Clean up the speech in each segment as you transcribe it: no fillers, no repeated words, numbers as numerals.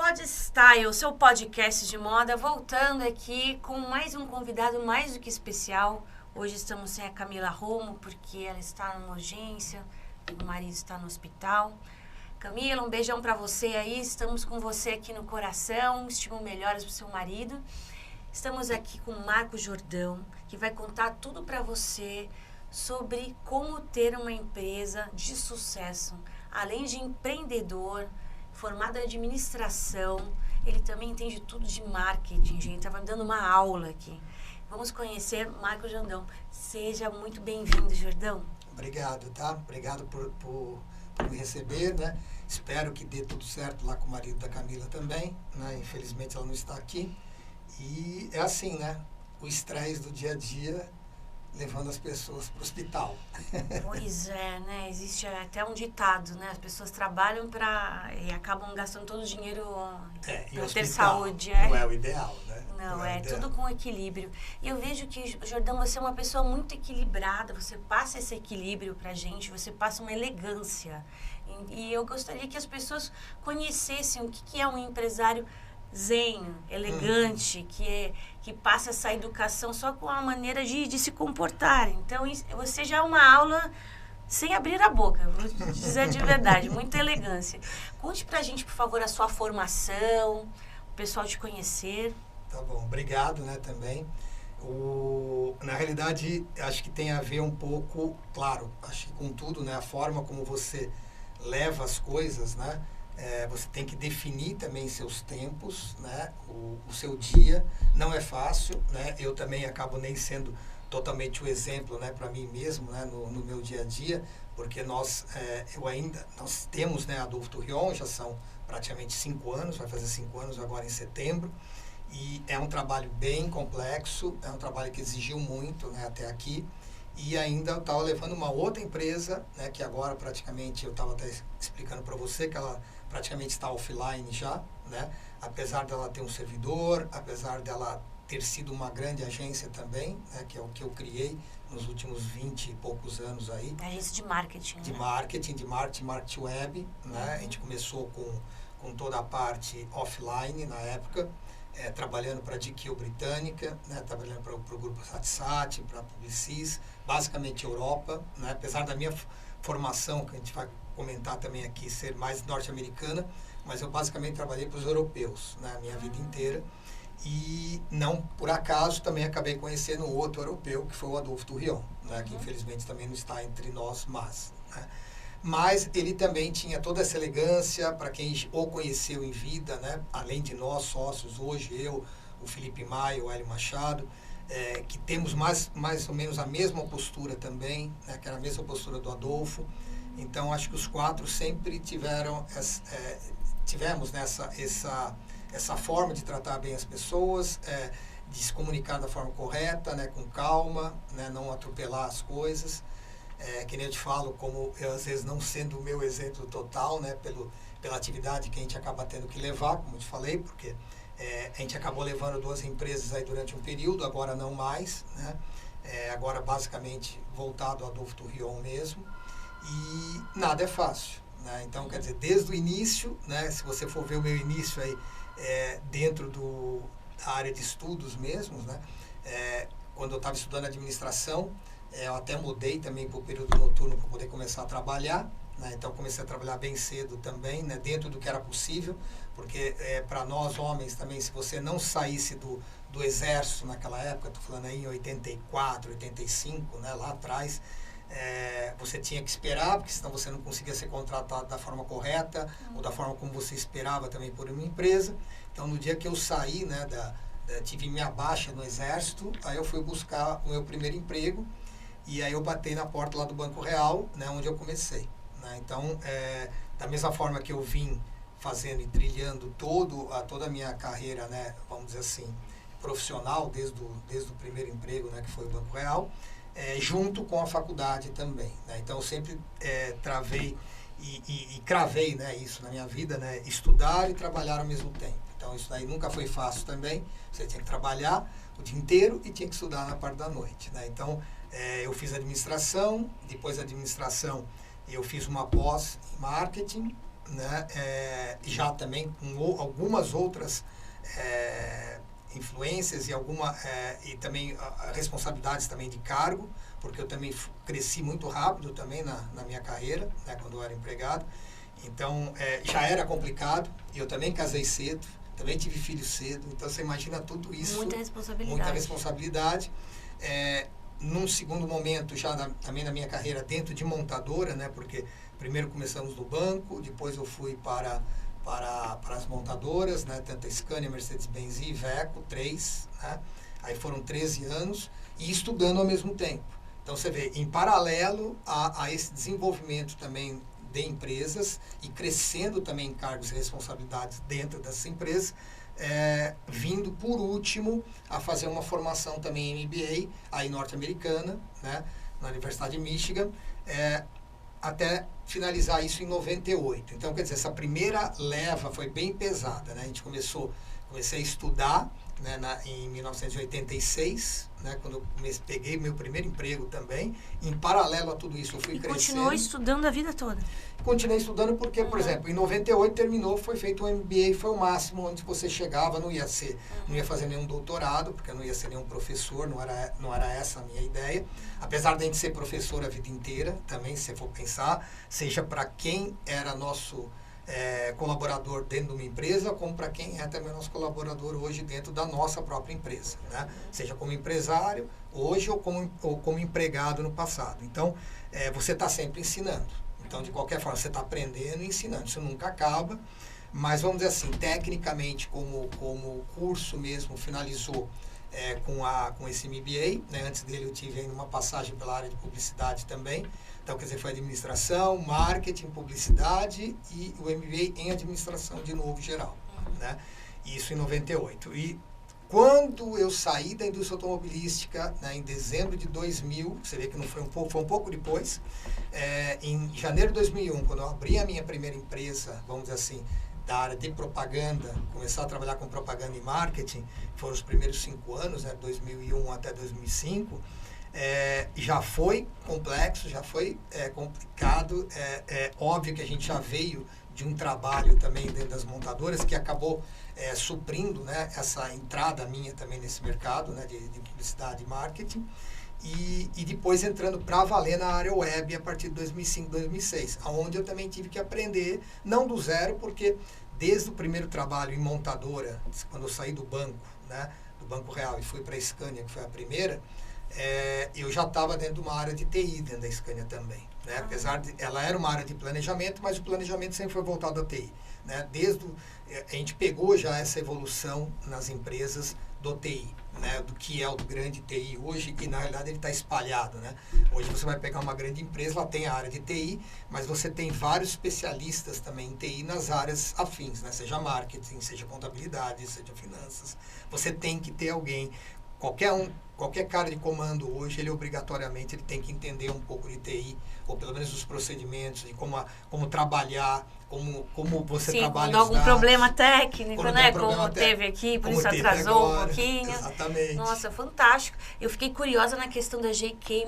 Podstyle, seu podcast de moda, voltando aqui com mais um convidado mais do que especial. Hoje estamos sem a Camila Romo, porque ela está numa urgência, o marido está no hospital. Camila, um beijão para você aí, estamos com você aqui no coração, estimam melhoras para o seu marido. Estamos aqui com o Marco Jordão, que vai contar tudo para você sobre como ter uma empresa de sucesso. Além de empreendedor, formado em administração, ele também entende tudo de marketing, gente. Estava me dando uma aula aqui. Vamos conhecer Marco Jordão. Seja muito bem-vindo, Jordão. Obrigado, tá? Obrigado por me receber, né? Espero que dê tudo certo lá com o marido da Camila também, né? Infelizmente ela não está aqui. E é assim, né? O estresse do dia a dia levando as pessoas para o hospital. Pois é, né? Existe até um ditado, né? As pessoas trabalham e acabam gastando todo o dinheiro para ter saúde. Não é o ideal, né? Não é tudo com equilíbrio. E eu vejo que, Jordão, você é uma pessoa muito equilibrada, você passa esse equilíbrio pra gente, você passa uma elegância. E eu gostaria que as pessoas conhecessem o que é um empresário zen, elegante, que passa essa educação só com a maneira de se comportar. Então, você já é uma aula sem abrir a boca, vou dizer de verdade, muita elegância. Conte pra gente, por favor, a sua formação, o pessoal te conhecer. Tá bom, obrigado, né, também. Na realidade, acho que tem a ver um pouco, claro, acho que com tudo, né, a forma como você leva as coisas, né, você tem que definir também seus tempos, né, o seu dia, não é fácil, né, eu também acabo nem sendo totalmente o exemplo, né, para mim mesmo, né, no meu dia a dia, porque nós temos, né, Adolfo Torreon, já são praticamente 5 anos, vai fazer 5 anos agora em setembro, e é um trabalho bem complexo, é um trabalho que exigiu muito, né, até aqui, e ainda eu estava levando uma outra empresa, né, que agora praticamente, eu estava até explicando para você que ela praticamente está offline já, né, apesar dela ter um servidor, apesar dela ter sido uma grande agência também, né, que é o que eu criei nos últimos 20 e poucos anos aí. Agência de marketing. De marketing web, né, a gente começou com toda a parte offline na época, trabalhando para a GQ britânica, né, trabalhando para o grupo Satsat, para a Publicis, basicamente Europa, né, apesar da minha formação, que a gente vai comentar também aqui, ser mais norte-americana, mas eu basicamente trabalhei para os europeus, né, a minha vida inteira, e não por acaso também acabei conhecendo outro europeu, que foi o Adolfo Torreon, né, que infelizmente também não está entre nós, mas ele também tinha toda essa elegância, para quem o conheceu em vida, né? Além de nós sócios, hoje eu, o Felipe Maia, o Hélio Machado, que temos mais ou menos a mesma postura também, né? Que era a mesma postura do Adolfo. Então, acho que os 4 sempre tivemos, né, essa forma de tratar bem as pessoas, de se comunicar da forma correta, né, com calma, né, não atropelar as coisas. Que nem eu te falo, como eu às vezes não sendo o meu exemplo total, né, pela atividade que a gente acaba tendo que levar, como eu te falei, porque a gente acabou levando 2 empresas aí durante um período, agora não mais, né, agora basicamente voltado ao Adolfo Torreon mesmo, e nada é fácil, né, então quer dizer, desde o início, né, se você for ver o meu início aí, dentro da área de estudos mesmo, né, quando eu estava estudando administração, eu até mudei também para o período noturno para poder começar a trabalhar, né? Então comecei a trabalhar bem cedo também, né? Dentro do que era possível, porque para nós homens também, se você não saísse do exército naquela época, estou falando aí em 84, 85, né? Lá atrás, você tinha que esperar, porque senão você não conseguia ser contratado da forma correta, ou da forma como você esperava também por uma empresa. Então no dia que eu saí, né, tive minha baixa no exército, aí eu fui buscar o meu primeiro emprego, e aí eu bati na porta lá do Banco Real, né, onde eu comecei, né? Então, da mesma forma que eu vim fazendo e trilhando toda a minha carreira, né, vamos dizer assim, profissional, desde o primeiro emprego, né, que foi o Banco Real, junto com a faculdade também, né? Então, eu sempre travei e cravei, né, isso na minha vida, né, estudar e trabalhar ao mesmo tempo. Então, isso daí nunca foi fácil também. Você tinha que trabalhar o dia inteiro e tinha que estudar na parte da noite, né? Então, eu fiz administração, depois da administração eu fiz uma pós em marketing, né, já também com algumas outras influências e também responsabilidades também de cargo, porque eu também cresci muito rápido também na minha carreira, né, quando eu era empregado. Então, já era complicado, e eu também casei cedo, também tive filho cedo, então você imagina tudo isso. Muita responsabilidade. Muita responsabilidade. Num segundo momento, já também na minha carreira dentro de montadora, né, porque primeiro começamos no banco, depois eu fui para as montadoras, né, tanto a Scania, Mercedes-Benz e Iveco, 3, né, aí foram 13 anos, e estudando ao mesmo tempo. Então, você vê, em paralelo a esse desenvolvimento também de empresas e crescendo também em cargos e responsabilidades dentro dessas empresas, vindo por último a fazer uma formação também em MBA, aí norte-americana, né, na Universidade de Michigan, até finalizar isso em 98. Então, quer dizer, essa primeira leva foi bem pesada, né? A gente comecei a estudar, né, em 1986, né, quando eu peguei meu primeiro emprego também. Em paralelo a tudo isso, eu fui crescendo. E continuou estudando a vida toda? Continuei estudando porque, por exemplo, em 98 terminou, foi feito um MBA, foi o máximo onde você chegava, não ia fazer nenhum doutorado, porque eu não ia ser nenhum professor, não era essa a minha ideia. Apesar de a gente ser professor a vida inteira, também, se você for pensar, seja para quem era nosso colaborador dentro de uma empresa, como para quem é também nosso colaborador hoje dentro da nossa própria empresa, né? Seja como empresário hoje ou como empregado no passado. Então, você está sempre ensinando. Então, de qualquer forma, você está aprendendo e ensinando. Isso nunca acaba, mas vamos dizer assim, tecnicamente, como o curso mesmo finalizou com esse MBA, né? Antes dele eu tive ainda uma passagem pela área de publicidade também. Então, quer dizer, foi administração, marketing, publicidade e o MBA em administração de novo geral, né? Isso em 98. E quando eu saí da indústria automobilística, né, em dezembro de 2000, você vê que não foi um pouco depois, em janeiro de 2001, quando eu abri a minha primeira empresa, vamos dizer assim, da área de propaganda, começar a trabalhar com propaganda e marketing, foram os primeiros 5 anos, né, 2001 até 2005, já foi complexo, já foi complicado. Óbvio que a gente já veio de um trabalho também dentro das montadoras que acabou suprindo, né, essa entrada minha também nesse mercado, né, de publicidade e marketing. E depois entrando para valer na área web a partir de 2005, 2006, onde eu também tive que aprender, não do zero, porque desde o primeiro trabalho em montadora, quando eu saí do banco, né, do Banco Real e fui para a Scania, que foi a primeira, eu já estava dentro de uma área de TI dentro da Scania também, né? Apesar de ela era uma área de planejamento, mas o planejamento sempre foi voltado à TI, né? A gente pegou já essa evolução nas empresas do TI, né? Do que é o grande TI hoje, e na realidade ele está espalhado, né? Hoje você vai pegar uma grande empresa, ela tem a área de TI, mas você tem vários especialistas também em TI nas áreas afins, né? Seja marketing, seja contabilidade, seja finanças. Você tem que ter alguém. Qualquer cara de comando hoje, ele obrigatoriamente tem que entender um pouco de TI, ou pelo menos os procedimentos, de como trabalhar, como você trabalha quando algum problema técnico, né? Como teve aqui, por isso atrasou um pouquinho. Exatamente. Nossa, fantástico. Eu fiquei curiosa na questão da GQ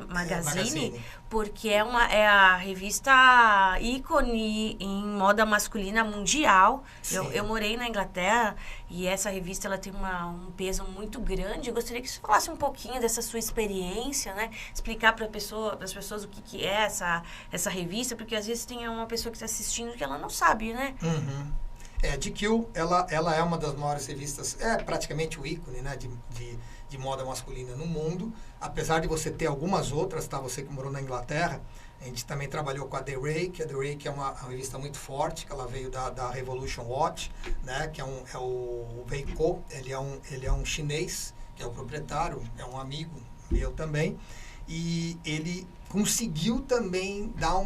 Magazine, porque é a revista ícone em moda masculina mundial. Eu morei na Inglaterra e essa revista ela tem um peso muito grande. Eu gostaria que você falasse um pouquinho dessa sua experiência, né? Explicar para as pessoas o que é essa revista, porque às vezes tem uma pessoa que está assistindo que ela não sabe, né? Uhum. A GQ, ela é uma das maiores revistas, praticamente o ícone, né, de moda masculina no mundo. Apesar de você ter algumas outras, tá? Você que morou na Inglaterra, a gente também trabalhou com a The Rake. A The Rake é uma revista muito forte, que ela veio da Revolution Watch, né, que é o Veiko. Ele é um chinês, que é o proprietário, é um amigo meu também. E ele conseguiu também dar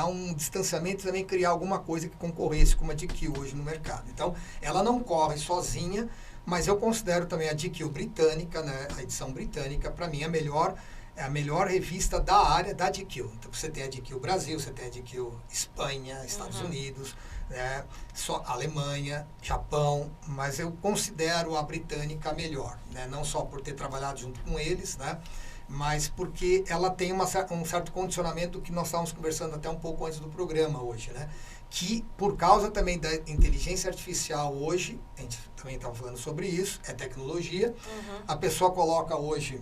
um distanciamento e também criar alguma coisa que concorresse com a GQ hoje no mercado. Então, ela não corre sozinha, mas eu considero também a GQ britânica, né, a edição britânica, para mim, a melhor revista da área da GQ. Então, você tem a GQ Brasil, você tem a GQ Espanha, Estados Unidos, né, só Alemanha, Japão, mas eu considero a britânica a melhor, né, não só por ter trabalhado junto com eles, né, mas porque ela tem um certo condicionamento que nós estávamos conversando até um pouco antes do programa hoje, né? que por causa também da inteligência artificial hoje, a gente também estava falando sobre isso, é tecnologia, a pessoa coloca hoje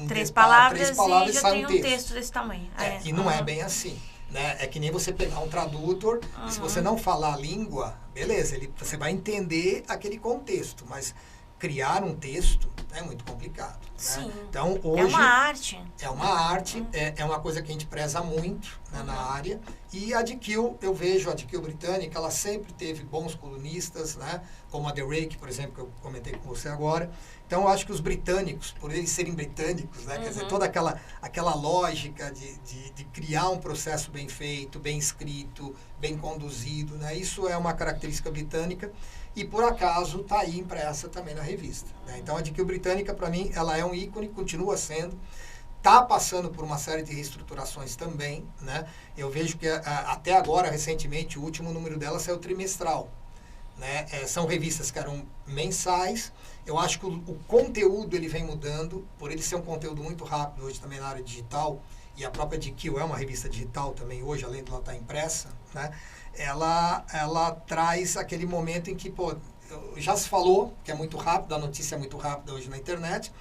três palavras e já sai tem um texto desse tamanho. E não é bem assim. Né? É que nem você pegar um tradutor, e se você não falar a língua, beleza, você vai entender aquele contexto, mas criar um texto é muito complicado. Sim. Né? Então, hoje, é uma arte. É uma arte, é uma coisa que a gente preza muito, né, na área. E a GQ, eu vejo a GQ britânica, ela sempre teve bons colunistas, né, como a The Rake, por exemplo, que eu comentei com você agora. Então, eu acho que os britânicos, por eles serem britânicos, né, quer dizer, toda aquela lógica de criar um processo bem feito, bem escrito, bem conduzido, né, isso é uma característica britânica. E, por acaso, está aí impressa também na revista. Né? Então, a GQ britânica, para mim, ela é um ícone, continua sendo. Está passando por uma série de reestruturações também. Né? Eu vejo que, até agora, recentemente, o último número dela saiu trimestral. Né? São revistas que eram mensais. Eu acho que o conteúdo ele vem mudando, por ele ser um conteúdo muito rápido hoje também na área digital, e a própria GQ é uma revista digital também hoje, além de ela estar impressa, né? Ela traz aquele momento em que, pô, já se falou que é muito rápido, a notícia é muito rápida hoje na internet,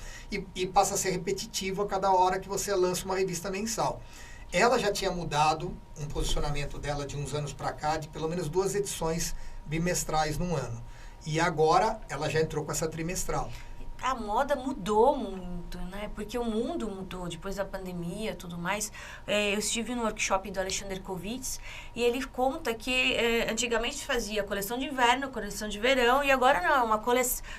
e passa a ser repetitivo a cada hora que você lança uma revista mensal. Ela já tinha mudado um posicionamento dela de uns anos para cá, de pelo menos 2 edições bimestrais num ano. E agora ela já entrou com essa trimestral. A moda mudou muito, né? Porque o mundo mudou depois da pandemia e tudo mais. Eu estive no workshop do Alexander Kovitz e ele conta que antigamente fazia coleção de inverno, coleção de verão, e agora não,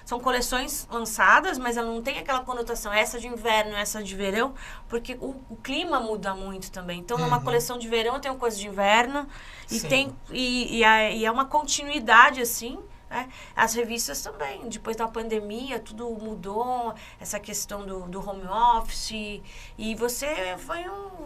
são coleções lançadas, mas ela não tem aquela conotação, essa de inverno, essa de verão, porque o clima muda muito também. Então, numa coleção de verão tem uma coisa de inverno e é uma continuidade, assim. As revistas também, depois da pandemia, tudo mudou, essa questão do home office, e você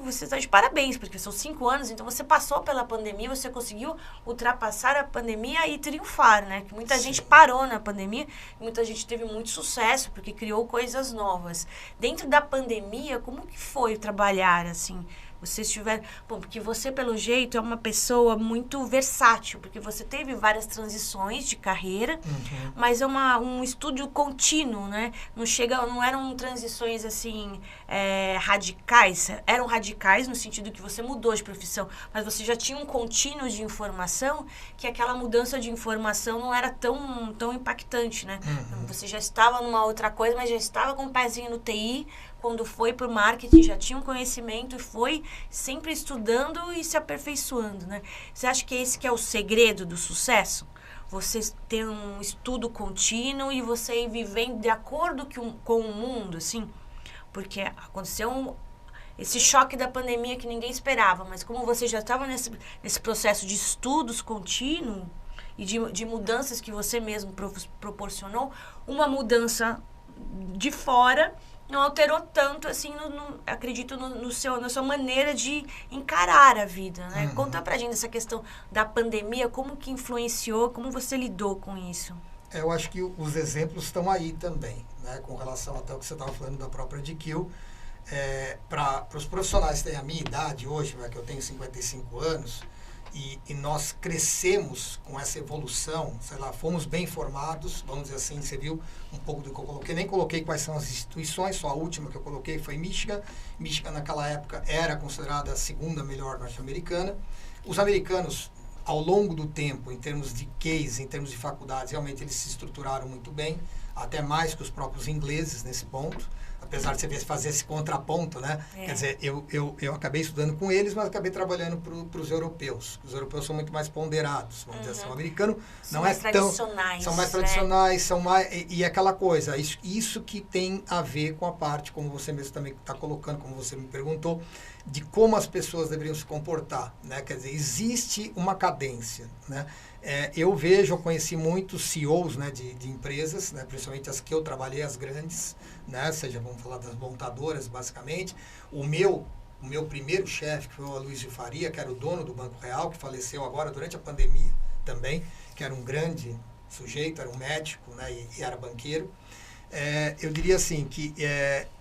está de parabéns, porque são 5 anos, então você passou pela pandemia, você conseguiu ultrapassar a pandemia e triunfar, né? Que muita gente parou na pandemia, muita gente teve muito sucesso, porque criou coisas novas. Dentro da pandemia, como que foi trabalhar, assim? Vocês tiveram... Bom, porque você, pelo jeito, é uma pessoa muito versátil, porque você teve várias transições de carreira, mas é um estudo contínuo, né? Não eram transições, assim, radicais. Eram radicais no sentido que você mudou de profissão, mas você já tinha um contínuo de informação, que aquela mudança de informação não era tão impactante, né? Você já estava numa outra coisa, mas já estava com um pezinho no TI, quando foi para o marketing, já tinha um conhecimento e foi sempre estudando e se aperfeiçoando, né? Você acha que esse que é o segredo do sucesso? Você ter um estudo contínuo e você ir vivendo de acordo com o mundo, assim? Porque aconteceu esse choque da pandemia que ninguém esperava, mas como você já estava nesse processo de estudos contínuo e de mudanças que você mesmo proporcionou, uma mudança de fora não alterou tanto, assim, acredito, na sua maneira de encarar a vida, né? Conta pra gente essa questão da pandemia, como que influenciou, como você lidou com isso? Eu acho que os exemplos estão aí também, né? Com relação até ao que você estava falando da própria GQ. Para os profissionais que têm a minha idade hoje, né, que eu tenho 55 anos, e nós crescemos com essa evolução, sei lá, fomos bem formados, vamos dizer assim, você viu um pouco do que eu coloquei, nem coloquei quais são as instituições, só a última que eu coloquei foi Michigan. Michigan naquela época era considerada a segunda melhor norte-americana. Os americanos, ao longo do tempo, em termos de case, em termos de faculdades, realmente eles se estruturaram muito bem, até mais que os próprios ingleses nesse ponto. Apesar de você fazer esse contraponto, né? Quer dizer, eu acabei estudando com eles, mas acabei trabalhando para os europeus. Os europeus são muito mais ponderados, vamos dizer assim. O americano não é tão... São mais tradicionais, são mais... E aquela coisa, isso que tem a ver com a parte, como você mesmo também está colocando, como você me perguntou, de como as pessoas deveriam se comportar, né? Quer dizer, existe uma cadência, né? Eu conheci muitos CEOs, né, de empresas, né, principalmente as que eu trabalhei, as grandes, né, seja, vamos falar das montadoras, basicamente. O meu primeiro chefe, que foi o Luiz de Faria, que era o dono do Banco Real, que faleceu agora durante a pandemia também, que era um grande sujeito, era um médico, né, e era banqueiro. Eu diria assim, que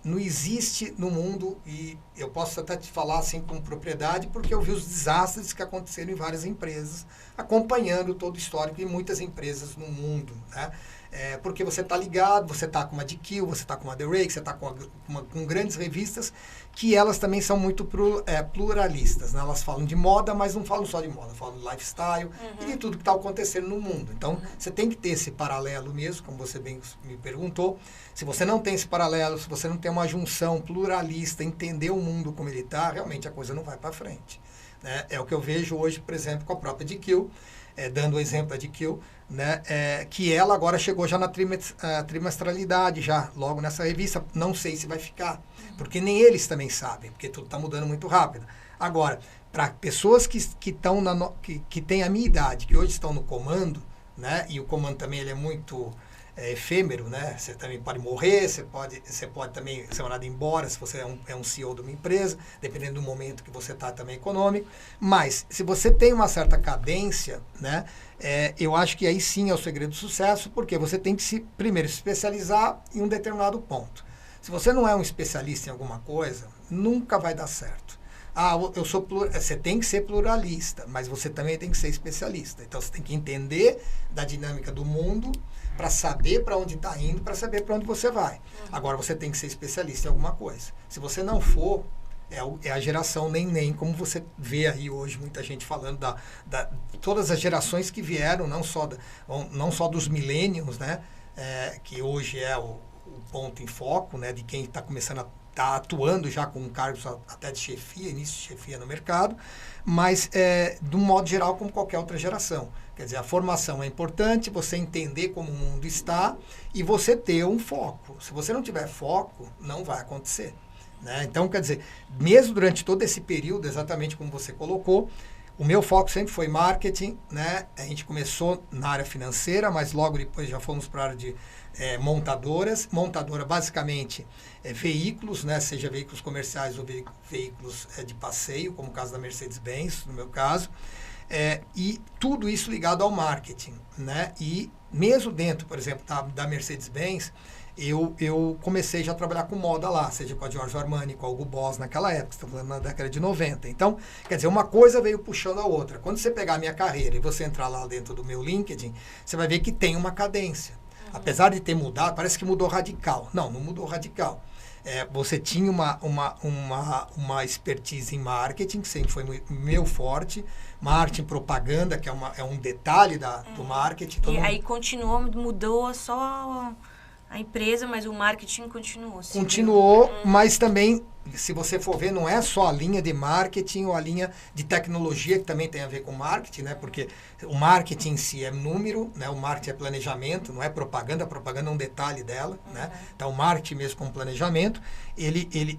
não existe no mundo, e eu posso até te falar assim com propriedade, porque eu vi os desastres que aconteceram em várias empresas, acompanhando todo o histórico de muitas empresas no mundo, né? Porque você está ligado, você está com uma GQ, você está com uma The Rake, você está com grandes revistas, que elas também são muito pluralistas, né? Elas falam de moda, mas não falam só de moda, falam de lifestyle e de tudo que está acontecendo no mundo. Então, você tem que ter esse paralelo mesmo, como você bem me perguntou. Se você não tem esse paralelo, se você não tem uma junção pluralista, entender o mundo como ele está, realmente a coisa não vai para frente, né? É o que eu vejo hoje, por exemplo, com a própria GQ, dando o exemplo da GQ, né, que ela agora chegou já na trimestralidade, já logo nessa revista. Não sei se vai ficar, porque nem eles também sabem, porque tudo está mudando muito rápido. Agora, para pessoas que têm a minha idade, que hoje estão no comando, né, e o comando também ele é muito efêmero, né? Você também pode morrer, você pode também ser mandado embora se você é um CEO de uma empresa, dependendo do momento que você está também econômico. Mas, se você tem uma certa cadência, né? Eu acho que aí sim é o segredo do sucesso, porque você tem que primeiro se especializar em um determinado ponto. Se você não é um especialista em alguma coisa, nunca vai dar certo. Você tem que ser pluralista, mas você também tem que ser especialista. Então, você tem que entender da dinâmica do mundo para saber para onde está indo, para saber para onde você vai. Agora, você tem que ser especialista em alguma coisa. Se você não for, é a geração nem, como você vê aí hoje muita gente falando todas as gerações que vieram, não só dos millennials, né, que hoje é o ponto em foco, né, de quem está começando a está atuando já com cargos até de chefia, início de chefia no mercado, mas de um modo geral como qualquer outra geração. Quer dizer, a formação é importante, você entender como o mundo está e você ter um foco. Se você não tiver foco, não vai acontecer, né? Então, quer dizer, mesmo durante todo esse período, exatamente como você colocou, o meu foco sempre foi marketing, né? A gente começou na área financeira, mas logo depois já fomos para a área de montadoras. Montadora, basicamente, veículos, né? Seja veículos comerciais ou veículos de passeio, como o caso da Mercedes-Benz, no meu caso. E tudo isso ligado ao marketing, né? E mesmo dentro, por exemplo, da Mercedes-Benz, eu comecei já a trabalhar com moda lá, seja com a Giorgio Armani, com a Hugo Boss naquela época, estamos falando na década de 90. Então, quer dizer, uma coisa veio puxando a outra. Quando você pegar a minha carreira e você entrar lá dentro do meu LinkedIn, você vai ver que tem uma cadência. Apesar de ter mudado, parece que mudou radical. Não mudou radical. Você tinha uma expertise em marketing, que sempre foi meu forte. Marketing, propaganda, que é um detalhe do marketing. E aí continuou, mudou só a empresa, mas o marketing continuou. Continuou, mas também, se você for ver, não é só a linha de marketing ou a linha de tecnologia, que também tem a ver com marketing, né? Porque o marketing em si é número, né? O marketing é planejamento, não é propaganda. A propaganda é um detalhe dela, né? Então, o marketing mesmo com planejamento,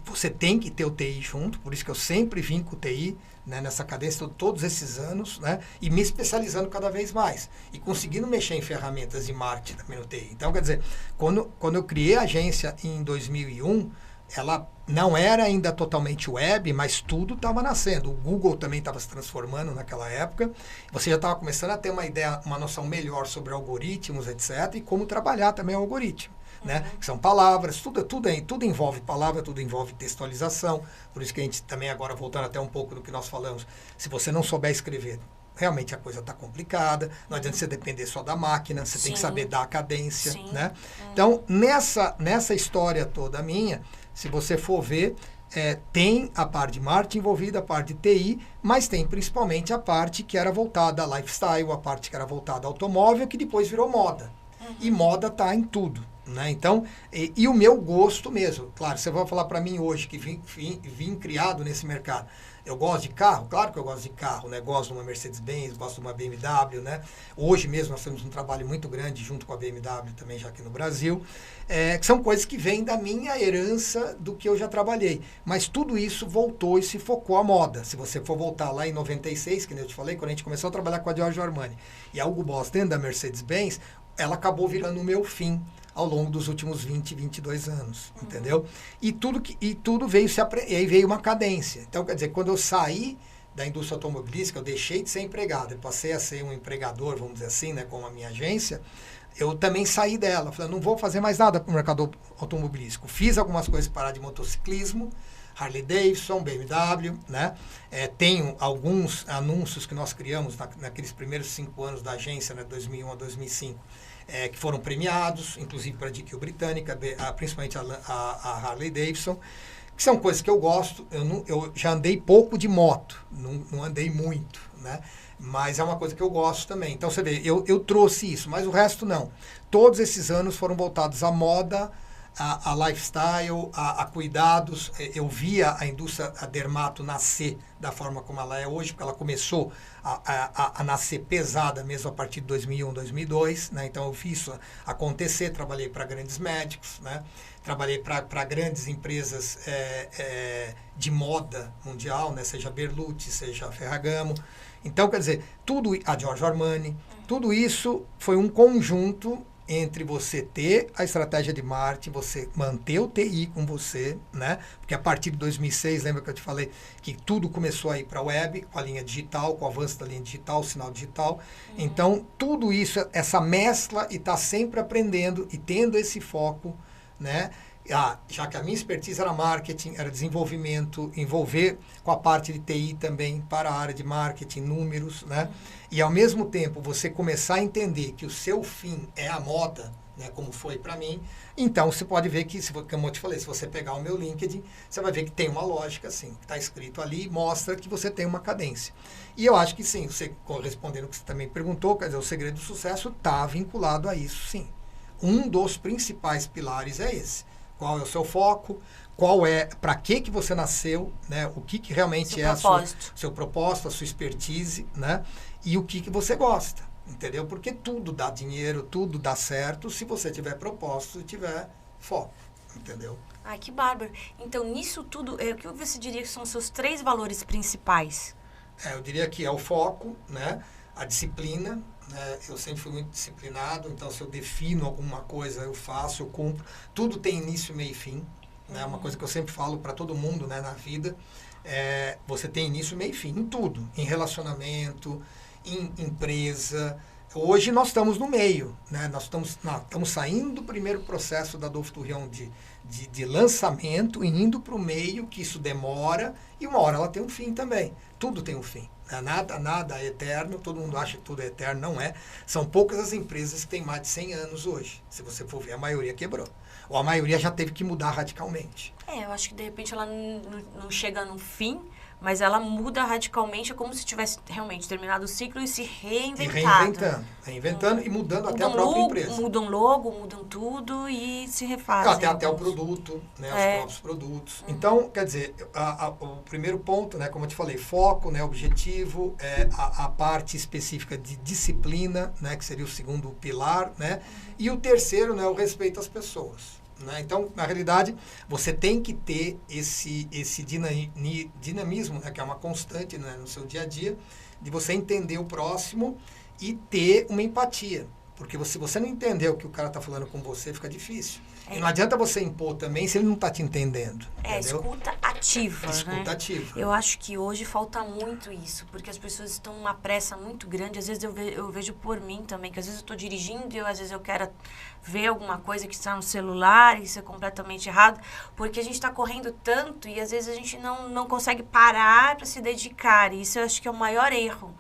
você tem que ter o TI junto, por isso que eu sempre vim com o TI, né, nessa cadência todos esses anos, né, e me especializando cada vez mais e conseguindo mexer em ferramentas de marketing também no TI. Então, quer dizer, quando eu criei a agência em 2001, ela não era ainda totalmente web, mas tudo estava nascendo. O Google também estava se transformando naquela época. Você já estava começando a ter uma ideia, uma noção melhor sobre algoritmos, etc., e como trabalhar também o algoritmo. Né? Que são palavras, tudo envolve palavra, tudo envolve textualização. Por isso que a gente também agora, voltando até um pouco do que nós falamos, se você não souber escrever, realmente a coisa está complicada. Não adianta você depender só da máquina, você tem que saber dar a cadência. Né? Então, nessa história toda minha, se você for ver, tem a parte de marketing envolvida, a parte de TI, mas tem principalmente a parte que era voltada a lifestyle, a parte que era voltada a automóvel, que depois virou moda. E moda está em tudo. Né? Então, e o meu gosto mesmo. Claro, você vai falar para mim hoje que vim criado nesse mercado. Eu gosto de carro? Claro que eu gosto de carro, né? Gosto de uma Mercedes-Benz, gosto de uma BMW, né? Hoje mesmo nós temos um trabalho muito grande junto com a BMW também já aqui no Brasil, que são coisas que vêm da minha herança do que eu já trabalhei. Mas tudo isso voltou e se focou à moda. Se você for voltar lá em 96, que nem eu te falei, quando a gente começou a trabalhar com a Giorgio Armani e a Hugo Boss dentro da Mercedes-Benz, ela acabou virando o meu fim ao longo dos últimos 22 anos, entendeu? E tudo veio e aí veio uma cadência. Então, quer dizer, quando eu saí da indústria automobilística, eu deixei de ser empregado, eu passei a ser um empregador, vamos dizer assim, né, como a minha agência, eu também saí dela. Falei, não vou fazer mais nada para o mercado automobilístico. Fiz algumas coisas para parar de motociclismo, Harley Davidson, BMW, né? Tenho alguns anúncios que nós criamos naqueles primeiros 5 anos da agência, né, 2001 a 2005, que foram premiados, inclusive para a GQ britânica, principalmente a Harley Davidson, que são coisas que eu gosto. Eu já andei pouco de moto, não andei muito, né? Mas é uma coisa que eu gosto também. Então, você vê, eu trouxe isso, mas o resto não. Todos esses anos foram voltados à moda, a lifestyle, a cuidados. Eu via a indústria, a dermato, nascer da forma como ela é hoje, porque ela começou a nascer pesada mesmo a partir de 2001, 2002. Né? Então, eu fiz isso acontecer, trabalhei para grandes médicos, né? Trabalhei para grandes empresas de moda mundial, né? Seja Berluti, seja Ferragamo. Então, quer dizer, a Giorgio Armani, tudo isso foi um conjunto entre você ter a estratégia de marketing, você manter o TI com você, né? Porque a partir de 2006, lembra que eu te falei que tudo começou a ir para a web, com a linha digital, com o avanço da linha digital, o sinal digital. Então, tudo isso, essa mescla, e tá sempre aprendendo e tendo esse foco, né? Já que a minha expertise era marketing, era desenvolvimento, envolver com a parte de TI também para a área de marketing, números, né? E ao mesmo tempo você começar a entender que o seu fim é a moda, né? Como foi para mim, então você pode ver que, como eu te falei, se você pegar o meu LinkedIn, você vai ver que tem uma lógica, assim, que está escrito ali, mostra que você tem uma cadência. E eu acho que sim, você, respondendo o que você também perguntou, quer dizer, o segredo do sucesso está vinculado a isso, sim. Um dos principais pilares é esse. Qual é o seu foco, para que você nasceu, né? O que realmente é seu propósito, a sua expertise, né? E o que você gosta, entendeu? Porque tudo dá dinheiro, tudo dá certo se você tiver propósito e tiver foco, entendeu? Ai, que bárbaro. Então, nisso tudo, o que você diria que são os seus 3 valores principais? Eu diria que é o foco, né? A disciplina, né? Eu sempre fui muito disciplinado, então se eu defino alguma coisa, eu faço, eu cumpro. Tudo tem início, meio e fim. Né? Uma coisa que eu sempre falo para todo mundo, né, na vida, você tem início, meio e fim, em tudo. Em relacionamento, em empresa. Hoje nós estamos no meio. Né? Nós estamos saindo do primeiro processo da Adolfo Turrião de lançamento e indo para o meio, que isso demora, e uma hora ela tem um fim também. Tudo tem um fim. Nada é eterno, todo mundo acha que tudo é eterno, não é. São poucas as empresas que têm mais de 100 anos hoje. Se você for ver, a maioria quebrou. Ou a maioria já teve que mudar radicalmente. Eu acho que de repente ela não chega no fim, mas ela muda radicalmente, é como se tivesse realmente terminado o ciclo e se reinventando e mudando até a própria empresa. Mudam logo, mudam tudo e se refazem. Até o produto, né, os próprios produtos. Então, quer dizer, o primeiro ponto, né, como eu te falei, foco, né, objetivo, a parte específica de disciplina, né, que seria o segundo pilar, né, e o terceiro, né, o respeito às pessoas. Né? Então, na realidade, você tem que ter esse dinamismo, né, que é uma constante, né, no seu dia a dia, de você entender o próximo e ter uma empatia. Porque se você não entender o que o cara está falando com você, fica difícil. E não adianta você impor também se ele não está te entendendo. Entendeu? Escuta ativa. Escuta né? ativa. Eu acho que hoje falta muito isso, porque as pessoas estão numa pressa muito grande. Às vezes eu vejo por mim também, que às vezes eu estou dirigindo e às vezes eu quero ver alguma coisa que está no celular e isso é completamente errado, porque a gente está correndo tanto e às vezes a gente não consegue parar para se dedicar. E isso eu acho que é o maior erro.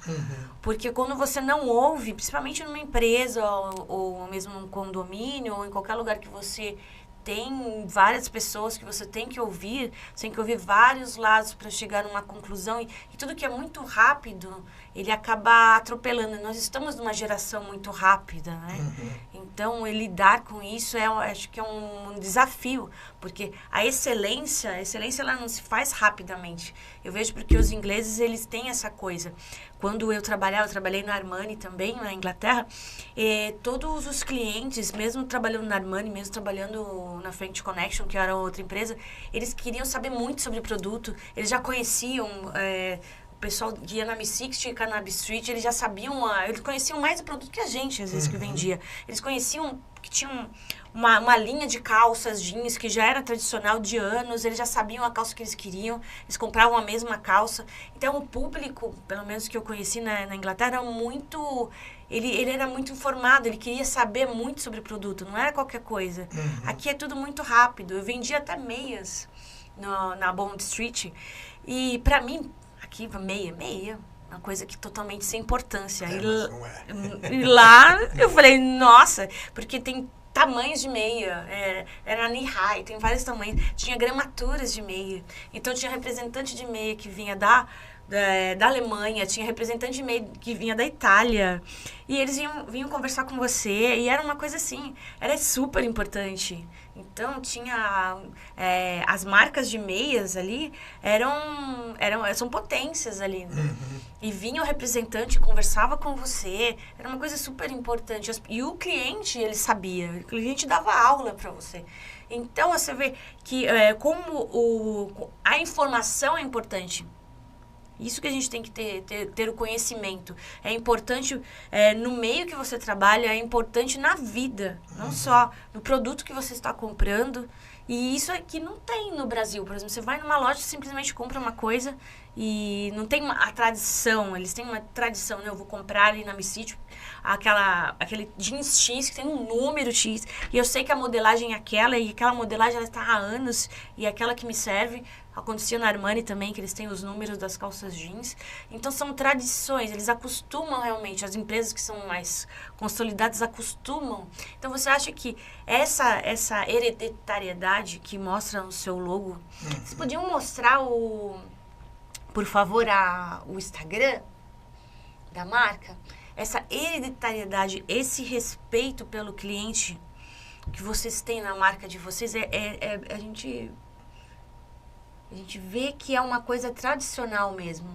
Porque quando você não ouve, principalmente numa empresa ou mesmo num condomínio ou em qualquer lugar que você tem várias pessoas que você tem que ouvir, você tem que ouvir vários lados para chegar numa conclusão e tudo que é muito rápido, ele acaba atropelando. Nós estamos numa geração muito rápida, né? Então, lidar com isso acho que é um desafio, porque a excelência ela não se faz rapidamente. Eu vejo porque os ingleses, eles têm essa coisa. Quando eu trabalhei na Armani também, na Inglaterra, todos os clientes, mesmo trabalhando na Armani, mesmo trabalhando na French Connection, que era outra empresa, eles queriam saber muito sobre o produto, eles já conheciam o pessoal que ia na Mi60 e Cannabis Street, eles já sabiam, eles conheciam mais o produto que a gente, às vezes, que vendia. Eles conheciam que tinha uma linha de calças jeans que já era tradicional de anos, eles já sabiam a calça que eles queriam, eles compravam a mesma calça. Então, o público, pelo menos que eu conheci na Inglaterra, ele era muito informado, ele queria saber muito sobre o produto, não era qualquer coisa. Aqui é tudo muito rápido. Eu vendia até meias na Bond Street, e pra mim, aqui, meia, uma coisa que totalmente sem importância. E lá, eu falei, nossa, porque tem tamanhos de meia, era knee high, tem vários tamanhos, tinha gramaturas de meia. Então, tinha representante de meia que vinha da Alemanha, tinha representante de meia que vinha da Itália, e eles vinham conversar com você, e era uma coisa assim, era super importante. Então, tinha as marcas de meias ali, são potências ali, né? E vinha o representante, conversava com você, era uma coisa super importante. E o cliente, ele sabia, o cliente dava aula para você. Então, você vê que como a informação é importante. Isso que a gente tem que ter o conhecimento. É importante no meio que você trabalha, é importante na vida, não só no produto que você está comprando. E isso aqui não tem no Brasil. Por exemplo, você vai numa loja e simplesmente compra uma coisa e não tem a tradição. Eles têm uma tradição, né? Eu vou comprar ali na Mi60 aquele jeans X que tem um número X. E eu sei que a modelagem é aquela, e aquela modelagem ela está há anos, e é aquela que me serve. Acontecia na Armani também, que eles têm os números das calças jeans. Então, são tradições. Eles acostumam realmente. As empresas que são mais consolidadas acostumam. Então, você acha que essa hereditariedade que mostra no seu logo... Vocês podiam mostrar, por favor, o Instagram da marca? Essa hereditariedade, esse respeito pelo cliente que vocês têm na marca de vocês, a gente vê que é uma coisa tradicional mesmo.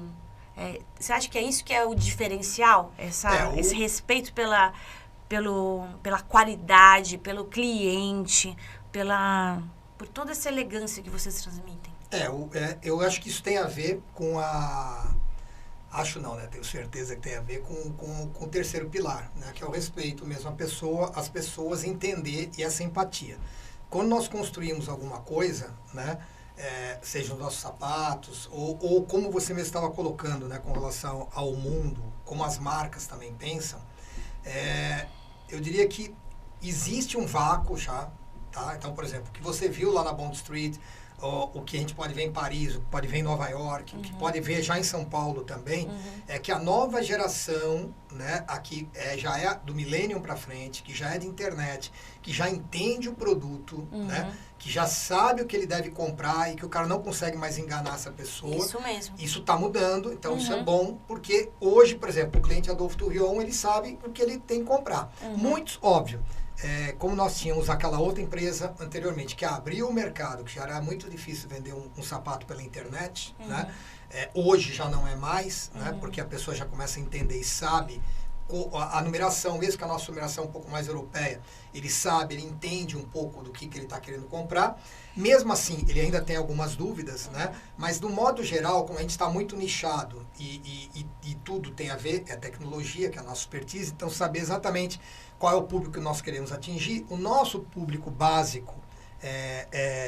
Você acha que é isso que é o diferencial? Esse respeito pela qualidade, pelo cliente, por toda essa elegância que vocês transmitem? Eu acho que isso tem a ver com Acho não, né? Tenho certeza que tem a ver com o terceiro pilar, né? Que é o respeito mesmo as pessoas entender e essa empatia. Quando nós construímos alguma coisa, né? Sejam os nossos sapatos, ou como você mesmo estava colocando, né, com relação ao mundo, como as marcas também pensam, eu diria que existe um vácuo já, tá? Então, por exemplo, o que você viu lá na Bond Street, o que a gente pode ver em Paris, o que pode ver em Nova York, o que pode ver já em São Paulo também, é que a nova geração, né, aqui já é do millennium para frente, que já é de internet, que já entende o produto, né, que já sabe o que ele deve comprar e que o cara não consegue mais enganar essa pessoa. Isso mesmo. Isso está mudando, então isso é bom, porque hoje, por exemplo, o cliente Adolfo Turrion, ele sabe o que ele tem que comprar. Muitos, óbvio. Como nós tínhamos aquela outra empresa anteriormente, que abriu o mercado, que já era muito difícil vender um sapato pela internet, né? Hoje já não é mais, né? Porque a pessoa já começa a entender e sabe a numeração, mesmo que a nossa numeração é um pouco mais europeia, ele sabe, ele entende um pouco do que ele está querendo comprar. Mesmo assim, ele ainda tem algumas dúvidas, né? Mas, do modo geral, como a gente está muito nichado e tudo tem a ver, é a tecnologia, que é a nossa expertise, então saber exatamente qual é o público que nós queremos atingir. O nosso público básico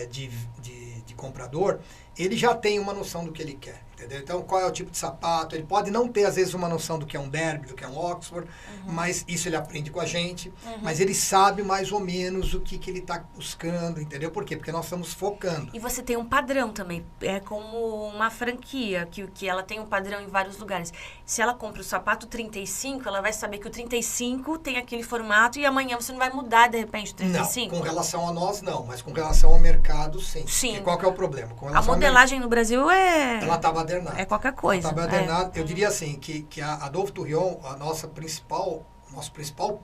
de comprador, ele já tem uma noção do que ele quer, entendeu? Então, qual é o tipo de sapato? Ele pode não ter, às vezes, uma noção do que é um Derby, do que é um Oxford, mas isso ele aprende com a gente, mas ele sabe mais ou menos o que ele está buscando, entendeu? Por quê? Porque nós estamos focando. E você tem um padrão também, é como uma franquia, que ela tem um padrão em vários lugares. Se ela compra o sapato 35, ela vai saber que o 35 tem aquele formato e amanhã você não vai mudar, de repente, o 35? Não, com relação a nós, não, mas com relação ao mercado, sim. Sim. E qual que é o problema? A modelagem no Brasil ela está badernada. É qualquer coisa. Ela está badernada. Eu diria assim, que a Adolfo Turrion, nosso principal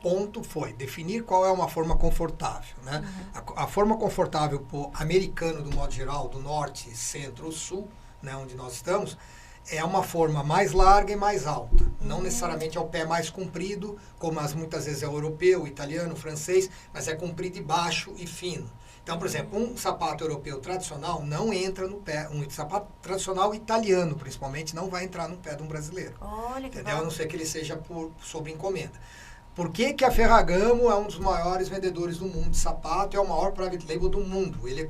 ponto foi definir qual é uma forma confortável, né? A forma confortável para o americano, do modo geral, do norte, centro ou sul, né, onde nós estamos, é uma forma mais larga e mais alta. Não necessariamente é o pé mais comprido, como muitas vezes é o europeu, o italiano, o francês, mas é comprido e baixo e fino. Então, por exemplo, um sapato europeu tradicional não entra no pé. Um sapato tradicional italiano, principalmente, não vai entrar no pé de um brasileiro. Olha que entendeu? bom. A não ser que ele seja sob encomenda. Por que que a Ferragamo é um dos maiores vendedores do mundo de sapato? É o maior private label do mundo. Ele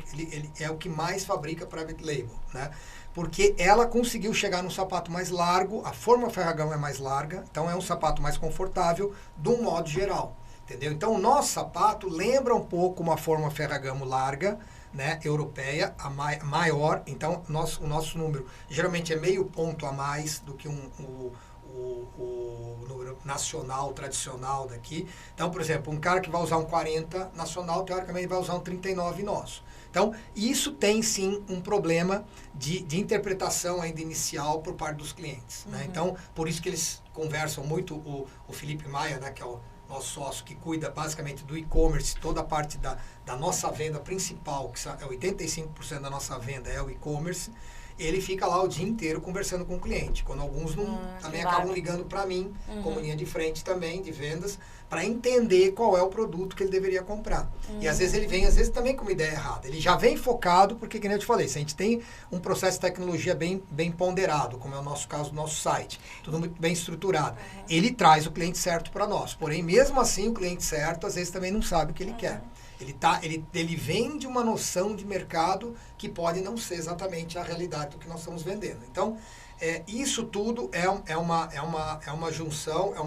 é o que mais fabrica private label, né? Porque ela conseguiu chegar num sapato mais largo, a forma Ferragamo é mais larga, então é um sapato mais confortável, de um modo geral. Entendeu? Então, o nosso sapato lembra um pouco uma forma Ferragamo larga, né, europeia, maior. Então, o nosso número geralmente é meio ponto a mais do que o número nacional, tradicional daqui. Então, por exemplo, um cara que vai usar um 40 nacional, teoricamente vai usar um 39 nosso. Então, isso tem sim um problema de interpretação ainda inicial por parte dos clientes. Né? Então, por isso que eles conversam muito, o Felipe Maia, né, que é o nosso sócio que cuida basicamente do e-commerce, toda a parte da nossa venda principal, que é 85% da nossa venda é o e-commerce, ele fica lá o dia inteiro conversando com o cliente. Quando alguns também acabam ligando para mim, como linha de frente também, de vendas, para entender qual é o produto que ele deveria comprar. E às vezes ele vem, também com uma ideia errada. Ele já vem focado, porque, como eu te falei, se a gente tem um processo de tecnologia bem ponderado, como é o nosso caso do nosso site, tudo muito bem estruturado, ele traz o cliente certo para nós. Porém, mesmo assim, o cliente certo, às vezes, também não sabe o que ele quer. Ele vem de uma noção de mercado que pode não ser exatamente a realidade do que nós estamos vendendo. Então, isso tudo é uma junção, é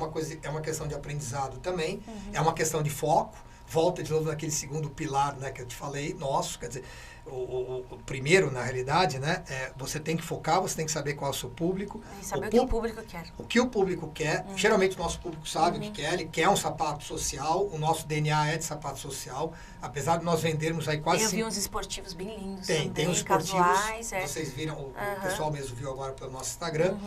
uma questão de aprendizado também, é uma questão de foco. Volta de novo naquele segundo pilar, né, que eu te falei, nosso, quer dizer, o primeiro, na realidade, né, você tem que focar, você tem que saber qual é o seu público. E saber o que o público quer. O que o público quer. Geralmente o nosso público sabe o que quer, ele quer um sapato social, o nosso DNA é de sapato social, apesar de nós vendermos aí quase... Eu vi uns esportivos bem lindos tem uns esportivos, casuais, vocês viram, o pessoal mesmo viu agora pelo nosso Instagram,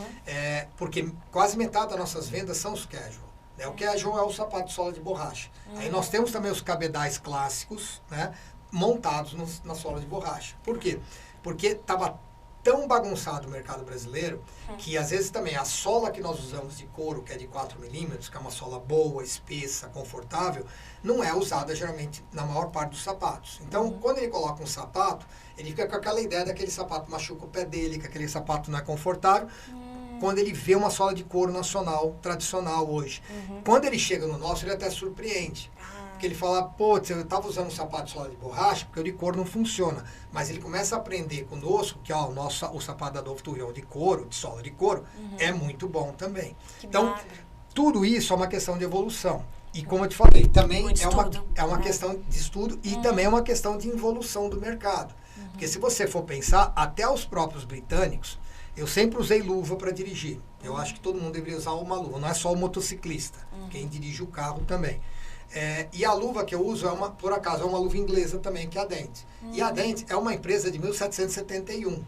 porque quase metade das nossas vendas são os casual. O casual é o sapato de sola de borracha. Aí nós temos também os cabedais clássicos, né, montados na sola de borracha. Por quê? Porque estava tão bagunçado o mercado brasileiro que às vezes também a sola que nós usamos de couro, que é de 4 milímetros, que é uma sola boa, espessa, confortável, não é usada geralmente na maior parte dos sapatos. Então, quando ele coloca um sapato, ele fica com aquela ideia daquele sapato machuca o pé dele, que aquele sapato não é confortável, quando ele vê uma sola de couro nacional, tradicional hoje. Quando ele chega no nosso, ele até surpreende. Porque ele fala, pô, eu estava usando um sapato de sola de borracha, porque o de couro não funciona. Mas ele começa a aprender conosco que o sapato da Dove Tourion de couro, de sola de couro, é muito bom também. Então, tudo isso é uma questão de evolução. E como eu te falei, também é uma questão de estudo e também é uma questão de evolução do mercado. Porque se você for pensar, até os próprios britânicos, eu sempre usei luva para dirigir. Eu acho que todo mundo deveria usar uma luva, não é só o motociclista, quem dirige o carro também. E a luva que eu uso, por acaso, é uma luva inglesa também, que é a Dent. E a Dent é uma empresa de 1771.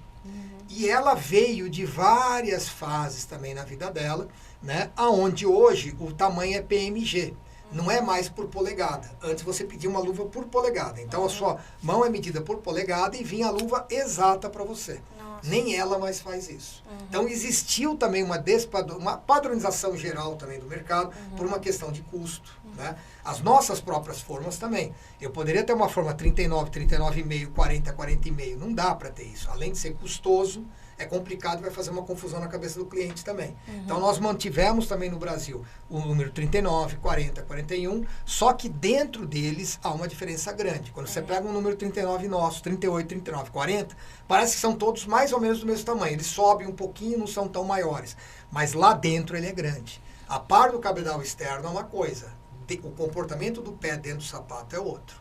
E ela veio de várias fases também na vida dela, né? Aonde hoje o tamanho é PMG. Não é mais por polegada. Antes você pedia uma luva por polegada. Então a sua mão é medida por polegada e vinha a luva exata para você. Nossa. Nem ela mais faz isso. Então existiu também uma padronização geral também do mercado por uma questão de custo. Né? As nossas próprias formas também. Eu poderia ter uma forma 39, 39,5, 40, 40,5. Não dá para ter isso. Além de ser custoso, é complicado e vai fazer uma confusão na cabeça do cliente também. Então, nós mantivemos também no Brasil o número 39, 40, 41, só que dentro deles há uma diferença grande. Quando você pega um número 39 nosso, 38, 39, 40, parece que são todos mais ou menos do mesmo tamanho. Eles sobem um pouquinho, não são tão maiores. Mas lá dentro ele é grande. A par do cabedal externo é uma coisa. O comportamento do pé dentro do sapato é outro.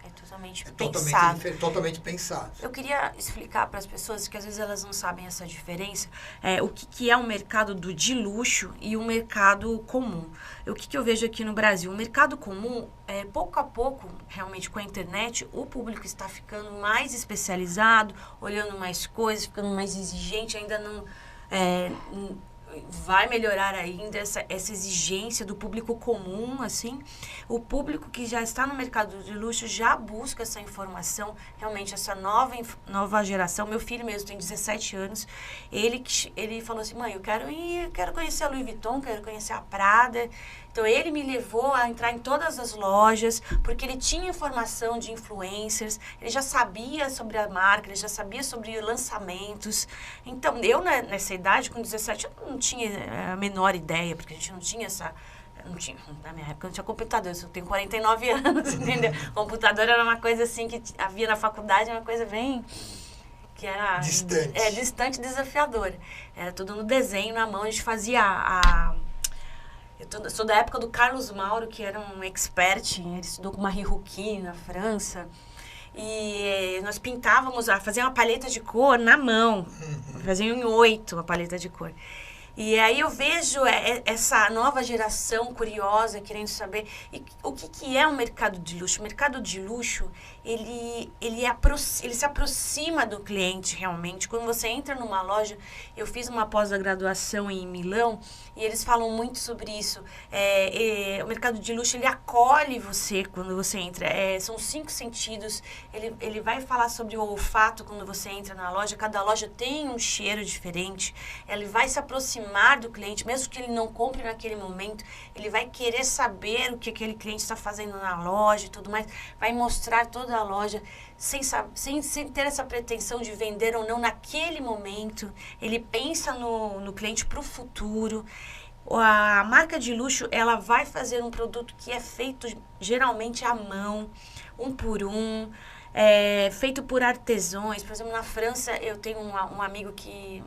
Totalmente pensado. Eu queria explicar para as pessoas que às vezes elas não sabem essa diferença, o que é um mercado de luxo e um mercado comum. O que eu vejo aqui no Brasil? O mercado comum, pouco a pouco, realmente com a internet, o público está ficando mais especializado, olhando mais coisas, ficando mais exigente, ainda não... vai melhorar ainda essa exigência do público comum, assim. O público que já está no mercado de luxo já busca essa informação, realmente essa nova geração. Meu filho mesmo tem 17 anos, ele falou assim, mãe, eu quero conhecer a Louis Vuitton, quero conhecer a Prada. Então, ele me levou a entrar em todas as lojas, porque ele tinha informação de influencers, ele já sabia sobre a marca, ele já sabia sobre lançamentos. Então, eu, nessa idade, com 17, eu não tinha a menor ideia, porque a gente não tinha essa... na minha época não tinha computador, eu tenho 49 anos, entendeu? Computador era uma coisa assim que havia na faculdade, uma coisa bem... que era... distante. Distante, desafiadora. Era tudo no desenho, na mão, a gente fazia Eu sou da época do Carlos Mauro, que era um expert, ele estudou com Marie Ruquier na França. E nós pintávamos, fazia uma paleta de cor na mão. Fazia em 8 a paleta de cor. E aí eu vejo essa nova geração curiosa, querendo saber o que é um mercado de luxo. O mercado de luxo, ele se aproxima do cliente realmente. Quando você entra numa loja, eu fiz uma pós-graduação em Milão e eles falam muito sobre isso. O mercado de luxo, ele acolhe você quando você entra. São 5 sentidos. Ele vai falar sobre o olfato quando você entra na loja. Cada loja tem um cheiro diferente. Ele vai se aproximar do cliente, mesmo que ele não compre naquele momento, ele vai querer saber o que aquele cliente está fazendo na loja e tudo mais, vai mostrar toda a loja sem ter essa pretensão de vender ou não naquele momento. Ele pensa no cliente para o futuro. A marca de luxo, ela vai fazer um produto que é feito geralmente à mão, um por um, feito por artesãos. Por exemplo, na França, eu tenho um amigo que...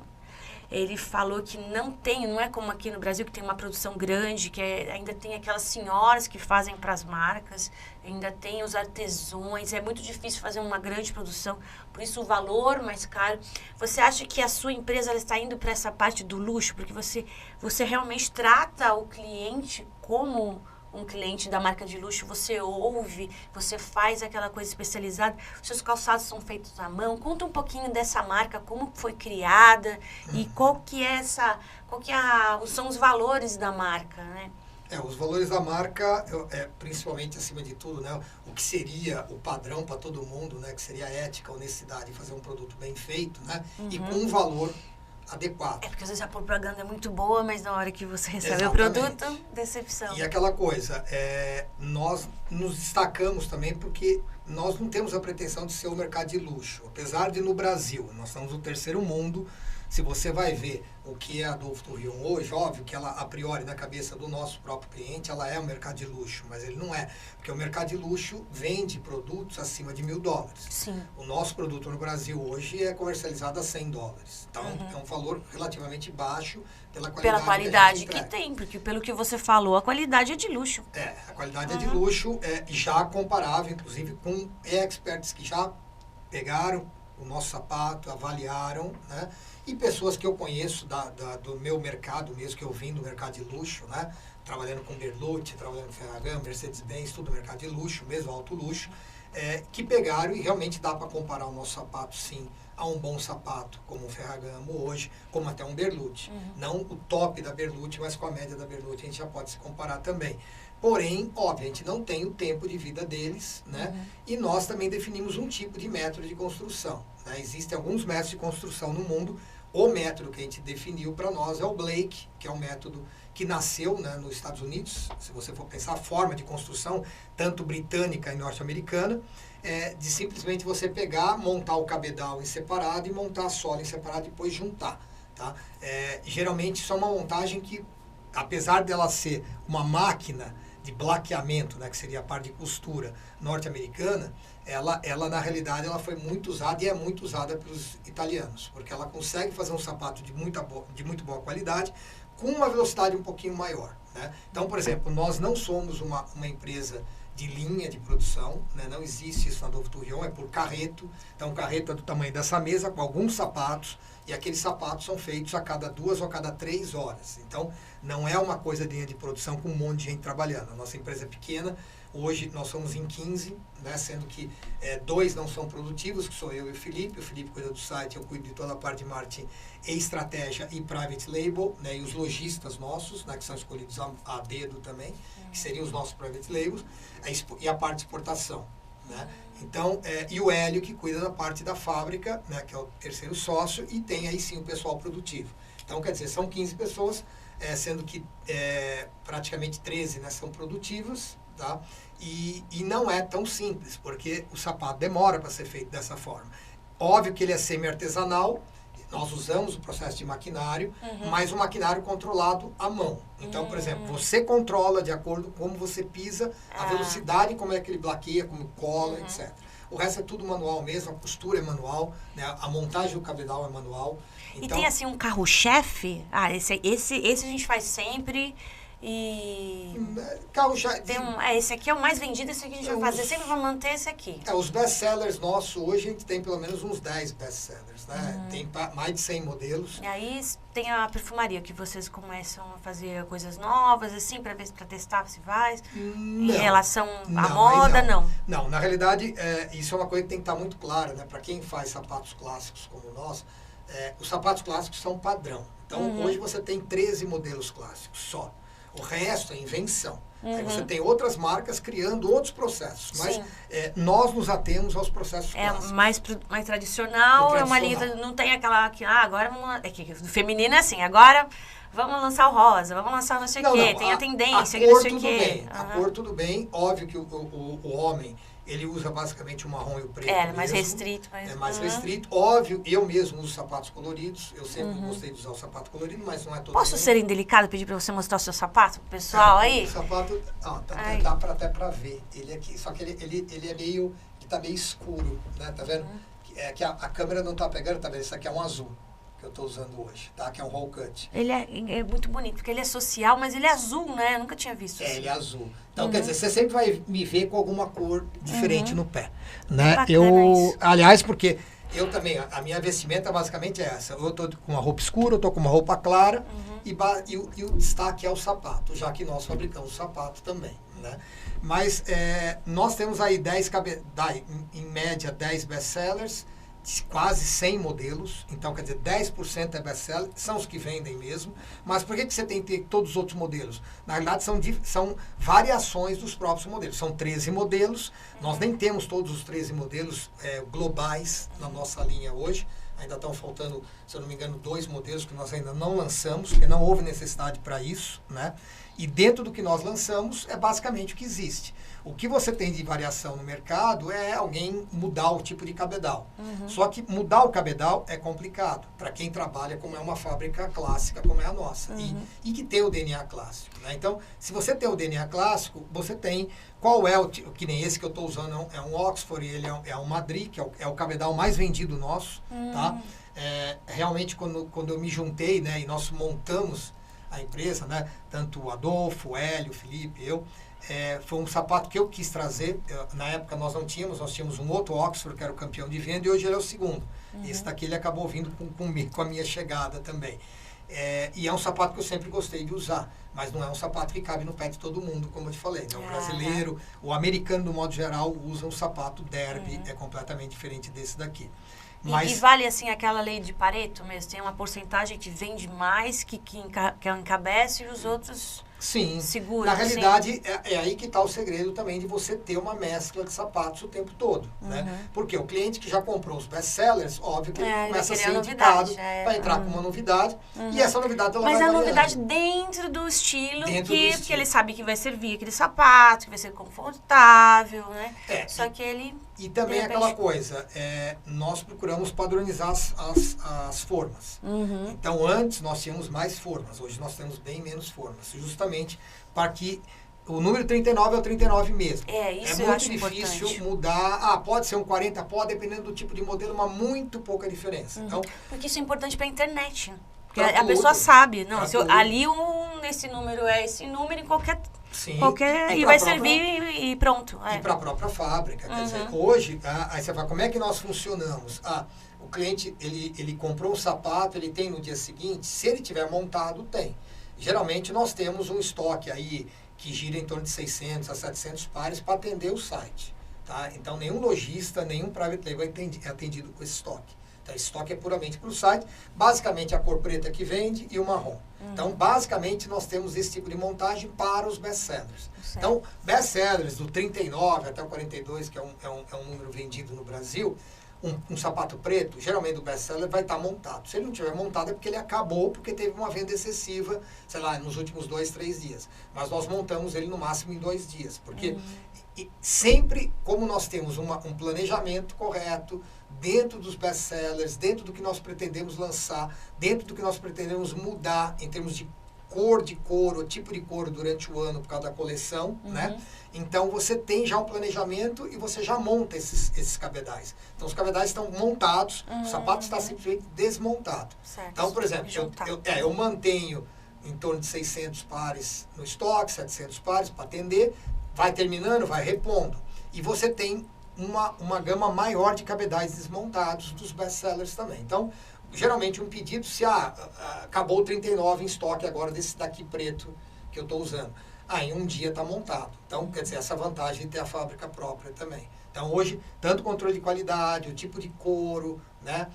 ele falou que não é como aqui no Brasil, que tem uma produção grande, que ainda tem aquelas senhoras que fazem para as marcas, ainda tem os artesãos, é muito difícil fazer uma grande produção, por isso o valor mais caro. Você acha que a sua empresa ela está indo para essa parte do luxo, porque você realmente trata o cliente como um cliente da marca de luxo, você ouve, você faz aquela coisa especializada, os seus calçados são feitos à mão. Conta um pouquinho dessa marca, como foi criada e são os valores da marca, né? Os valores da marca, principalmente acima de tudo, né, o que seria o padrão para todo mundo, né, que seria a ética, a honestidade de fazer um produto bem feito, né, e com um valor adequado. Porque às vezes a propaganda é muito boa, mas na hora que você recebe o produto, decepção. E aquela coisa, nós nos destacamos também porque nós não temos a pretensão de ser o mercado de luxo. Apesar de no Brasil, nós somos o terceiro mundo. Se você vai ver o que é a Adolphe Tourillon hoje, óbvio que ela, a priori, na cabeça do nosso próprio cliente, ela é um mercado de luxo, mas ele não é. Porque o mercado de luxo vende produtos acima de $1.000. Sim. O nosso produto no Brasil hoje é comercializado a $100. Então, é um valor relativamente baixo pela qualidade que tem, porque pelo que você falou, a qualidade é de luxo. A qualidade é de luxo, já comparável, inclusive, com experts que já pegaram o nosso sapato, avaliaram, né? E pessoas que eu conheço do meu mercado mesmo, que eu vim do mercado de luxo, né? Trabalhando com Berluti, trabalhando com Ferragamo, Mercedes-Benz, tudo mercado de luxo, mesmo alto luxo, que pegaram e realmente dá para comparar o nosso sapato, sim, a um bom sapato, como o Ferragamo hoje, como até um Berluti. Não o top da Berluti, mas com a média da Berluti a gente já pode se comparar também. Porém, óbvio, a gente não tem o tempo de vida deles, né? E nós também definimos um tipo de método de construção, né? Existem alguns métodos de construção no mundo. O método que a gente definiu para nós é o Blake, que é um método que nasceu, né, nos Estados Unidos. Se você for pensar a forma de construção, tanto britânica e norte-americana, de simplesmente você pegar, montar o cabedal em separado e montar a sola em separado e depois juntar. Tá? Geralmente isso é uma montagem que, apesar dela ser uma máquina de blaqueamento, né, que seria a parte de costura norte-americana, ela na realidade ela foi muito usada e é muito usada pelos italianos, porque ela consegue fazer um sapato de muito boa qualidade com uma velocidade um pouquinho maior, né? Então, por exemplo, nós não somos uma empresa de linha de produção, né? Não existe isso na Adolphe Tourillon, é por carreto. Então, carreto é do tamanho dessa mesa, com alguns sapatos, e aqueles sapatos são feitos a cada 2 ou a cada 3 horas. Então, não é uma coisa de linha de produção com um monte de gente trabalhando. A nossa empresa é pequena, Hoje nós somos em 15, né, sendo que 2 não são produtivos, que sou eu e o Felipe. O Felipe cuida do site, eu cuido de toda a parte de marketing e estratégia e private label, né, e os lojistas nossos, né, que são escolhidos a dedo também, que seriam os nossos private labels, e a parte de exportação. Né? Então, e o Hélio, que cuida da parte da fábrica, né, que é o terceiro sócio, e tem aí sim o pessoal produtivo. Então, quer dizer, são 15 pessoas, sendo que praticamente 13, né, são produtivas, tá? E não é tão simples, porque o sapato demora para ser feito dessa forma. Óbvio que ele é semi-artesanal, nós usamos o processo de maquinário, mas o maquinário controlado à mão. Então, por exemplo, você controla de acordo com como você pisa, a velocidade, como é que ele blaqueia, como cola, etc. O resto é tudo manual mesmo, a costura é manual, né? A montagem do cabedal é manual. Então, e tem assim um carro-chefe? Esse a gente faz sempre. E esse aqui é o mais vendido, esse aqui a gente vai fazer, sempre vai manter esse aqui. Os best-sellers nossos, hoje a gente tem pelo menos uns 10 best-sellers, né? Tem mais de 100 modelos. E aí tem a perfumaria, que vocês começam a fazer coisas novas, assim, para testar se vai, em relação à moda, não. Não, na realidade, isso é uma coisa que tem que estar muito clara, né? Para quem faz sapatos clássicos como nós, os sapatos clássicos são padrão. Então, hoje você tem 13 modelos clássicos só. O resto é invenção. Aí você tem outras marcas criando outros processos. Mas nós nos atemos aos processos clássicos. Mais tradicional, é uma linha, não tem aquela que, agora vamos... que feminino é assim, agora vamos lançar o rosa, vamos lançar não sei o quê, tem a tendência, não sei o quê. A cor tudo bem, óbvio que o homem, ele usa basicamente o marrom e o preto. Mais restrito. É mais restrito. Óbvio, eu mesmo uso sapatos coloridos. Eu sempre gostei de usar o sapato colorido, mas não é todo Posso ser indelicado e pedir para você mostrar o seu sapato pro pessoal aí? O sapato, dá até para ver ele aqui. Só que ele é meio, ele tá meio escuro, né? Tá vendo? Que a câmera não tá pegando, tá vendo? Isso aqui é um azul que eu estou usando hoje, tá? Que é um roll cut. Ele é muito bonito, porque ele é social, mas ele é azul, né? Eu nunca tinha visto isso. Ele é azul. Então, quer dizer, você sempre vai me ver com alguma cor diferente no pé, né? Aliás, porque eu também, a minha vestimenta basicamente é essa. Eu estou com uma roupa escura, eu estou com uma roupa clara, e o destaque é o sapato, já que nós fabricamos o sapato também, né? Mas nós temos aí em média 10 best-sellers, quase 100 modelos, então quer dizer, 10% é best-seller, são os que vendem mesmo, mas por que você tem que ter todos os outros modelos? Na realidade, são variações dos próprios modelos, são 13 modelos, nós nem temos todos os 13 modelos globais na nossa linha hoje, ainda estão faltando, se eu não me engano, 2 modelos que nós ainda não lançamos, porque não houve necessidade para isso, né? E dentro do que nós lançamos é basicamente o que existe. O que você tem de variação no mercado é alguém mudar o tipo de cabedal. Só que mudar o cabedal é complicado para quem trabalha como é uma fábrica clássica como é a nossa. E que tem o DNA clássico. Né? Então, se você tem o DNA clássico, você tem qual é o que nem esse que eu estou usando, é um Oxford, ele é um Madrid, que é o cabedal mais vendido nosso. Tá? Realmente, quando eu me juntei, né, e nós montamos a empresa, né, tanto o Adolfo, o Hélio, o Felipe, eu, foi um sapato que eu quis trazer. Na época nós tínhamos um outro Oxford que era o campeão de venda e hoje ele é o segundo. Esse daqui ele acabou vindo com a minha chegada também. E é um sapato que eu sempre gostei de usar, mas não é um sapato que cabe no pé de todo mundo, como eu te falei. Né? O brasileiro, o americano, do modo geral, usa um sapato derby, é completamente diferente desse daqui. Mas, e vale assim aquela lei de Pareto mesmo? Tem uma porcentagem que vende mais, que encabece e os outros seguram. Na realidade, é aí que está o segredo também de você ter uma mescla de sapatos o tempo todo. Né? Porque o cliente que já comprou os best-sellers, óbvio que ele começa a ser indicado para entrar com uma novidade. E essa novidade ela vai novidade dentro do estilo, porque ele sabe que vai servir aquele sapato, que vai ser confortável, né? Só que ele... E também aquela coisa, nós procuramos padronizar as formas. Então, antes nós tínhamos mais formas, hoje nós temos bem menos formas, justamente para que o número 39 é o 39 mesmo. Isso é muito difícil mudar. Pode ser um 40, pode, dependendo do tipo de modelo, mas muito pouca diferença. Então, porque isso é importante para a internet. Porque a pessoa sabe, não, ali nesse número é esse número em qualquer e vai servir e pronto. E para a própria fábrica. Quer dizer, hoje, aí você fala, como é que nós funcionamos? O cliente, ele comprou um sapato, ele tem no dia seguinte, se ele tiver montado, tem. Geralmente nós temos um estoque aí que gira em torno de 600 a 700 pares para atender o site. Tá? Então, nenhum lojista, nenhum private label é atendido com esse estoque. Então, esse estoque é puramente para o site. Basicamente, a cor preta que vende e o marrom. Então, basicamente, nós temos esse tipo de montagem para os best-sellers. Então, best-sellers do 39 até o 42, que é um número vendido no Brasil, um sapato preto, geralmente o best-seller vai estar montado. Se ele não tiver montado é porque ele acabou, porque teve uma venda excessiva, sei lá, nos últimos 2, 3 dias. Mas nós montamos ele no máximo em 2 dias. Porque sempre, como nós temos um planejamento correto, dentro dos best-sellers, dentro do que nós pretendemos lançar, dentro do que nós pretendemos mudar em termos de cor de couro, tipo de couro durante o ano por causa da coleção, né? Então, você tem já um planejamento e você já monta esses cabedais. Então, os cabedais estão montados, o sapato está simplesmente desmontado. Certo. Então, por exemplo, eu mantenho em torno de 600 pares no estoque, 700 pares para atender, vai terminando, vai repondo. E você tem uma gama maior de cabedais desmontados dos best-sellers também. Então, geralmente um pedido, se acabou o 39 em estoque agora desse daqui preto que eu estou usando. Em um dia está montado. Então, quer dizer, essa vantagem de ter a fábrica própria também. Então, hoje, tanto o controle de qualidade, o tipo de couro, né?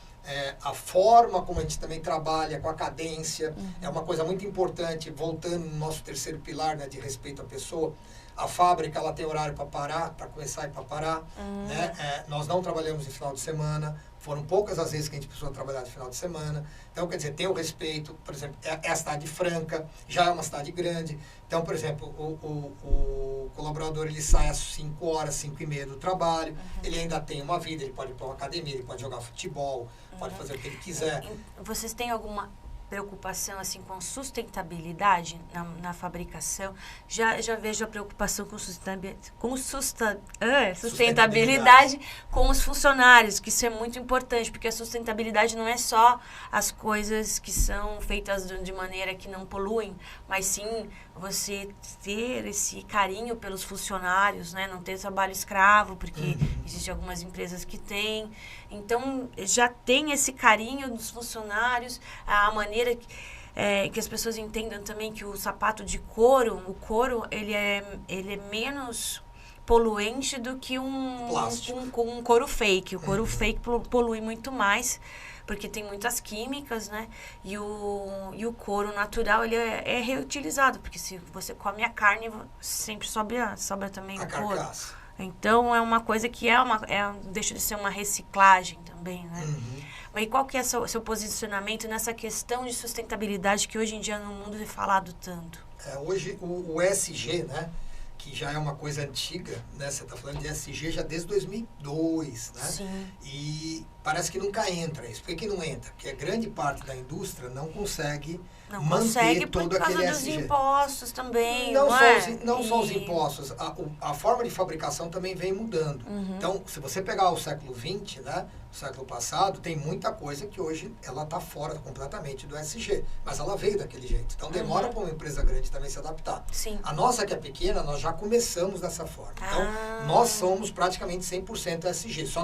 A forma como a gente também trabalha com a cadência, é uma coisa muito importante, voltando no nosso terceiro pilar, né, de respeito à pessoa. A fábrica, ela tem horário para parar, para começar e para parar. Né? Nós não trabalhamos em final de semana. Foram poucas as vezes que a gente precisou trabalhar de final de semana. Então, quer dizer, tem o respeito. Por exemplo, é a cidade franca, já é uma cidade grande. Então, por exemplo, o colaborador, ele sai às 5 horas, 5h30 do trabalho. Ele ainda tem uma vida, ele pode ir para uma academia, ele pode jogar futebol, pode fazer o que ele quiser. Vocês têm alguma preocupação assim com sustentabilidade na fabricação? Já vejo a preocupação com sustentabilidade com os funcionários, que isso é muito importante, porque a sustentabilidade não é só as coisas que são feitas de maneira que não poluem, mas sim você ter esse carinho pelos funcionários, né? Não ter trabalho escravo, porque existem algumas empresas que têm. Então, já tem esse carinho dos funcionários, a maneira que as pessoas entendam também que o sapato de couro, o couro, ele é menos poluente do que um couro fake. O couro fake polui muito mais, porque tem muitas químicas, né? E o couro natural, ele é reutilizado, porque se você come a carne, sempre sobra também o couro. Carcaça. Então, é uma coisa que deixa de ser uma reciclagem também, né? Mas qual que é o seu posicionamento nessa questão de sustentabilidade que hoje em dia no mundo é falado tanto? Hoje, o ESG, né? Que já é uma coisa antiga, né? Você está falando de ESG já desde 2002, né? Sim. E parece que nunca entra isso. Por que não entra? Porque a grande parte da indústria não consegue manter todo aquele ESG. Por causa dos impostos também, não só os impostos. A forma de fabricação também vem mudando. Então, se você pegar o século XX, né? O século passado, tem muita coisa que hoje ela está fora completamente do ESG. Mas ela veio daquele jeito. Então, demora para uma empresa grande também se adaptar. Sim. A nossa, que é pequena, nós já começamos dessa forma. Então, nós somos praticamente 100% ESG. Só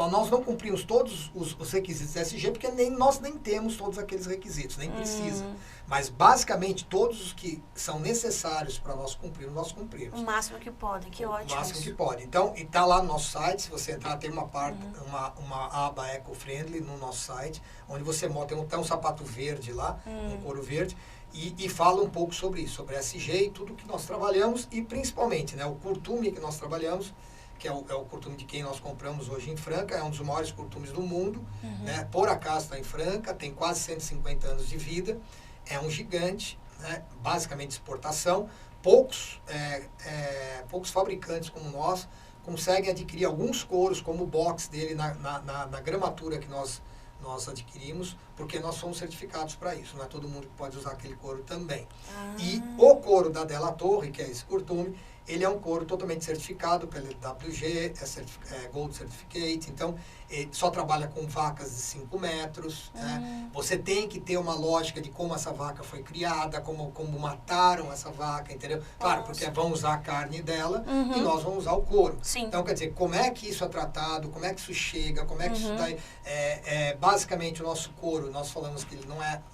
nós não cumprimos todos os requisitos ESG, porque nós nem temos todos aqueles requisitos, nem precisa. Mas, basicamente, todos os que são necessários para nós cumprirmos, nós cumprimos. O máximo que podem, que ótimo. O máximo que pode. Então, e está lá no nosso site, se você entrar, tem uma aba eco-friendly no nosso site, onde você tem um sapato verde lá, um couro verde, e fala um pouco sobre isso, sobre SG e tudo que nós trabalhamos, e principalmente, né, o curtume que nós trabalhamos, que é o curtume de quem nós compramos hoje em Franca, é um dos maiores curtumes do mundo, né, por acaso está em Franca, tem quase 150 anos de vida, é um gigante, né, basicamente exportação. Poucos fabricantes como nós conseguem adquirir alguns couros, como o box dele na gramatura que nós adquirimos, porque nós somos certificados para isso. Não é todo mundo que pode usar aquele couro também. E o couro da Della Torre, que é esse curtume, ele é um couro totalmente certificado pela WG, é Gold Certificate, então só trabalha com vacas de 5 metros. Né? Você tem que ter uma lógica de como essa vaca foi criada, como mataram essa vaca, entendeu? Claro, porque vão usar a carne dela e nós vamos usar o couro. Sim. Então, quer dizer, como é que isso é tratado, como é que isso chega, como é que isso daí... basicamente, o nosso couro, nós falamos que ele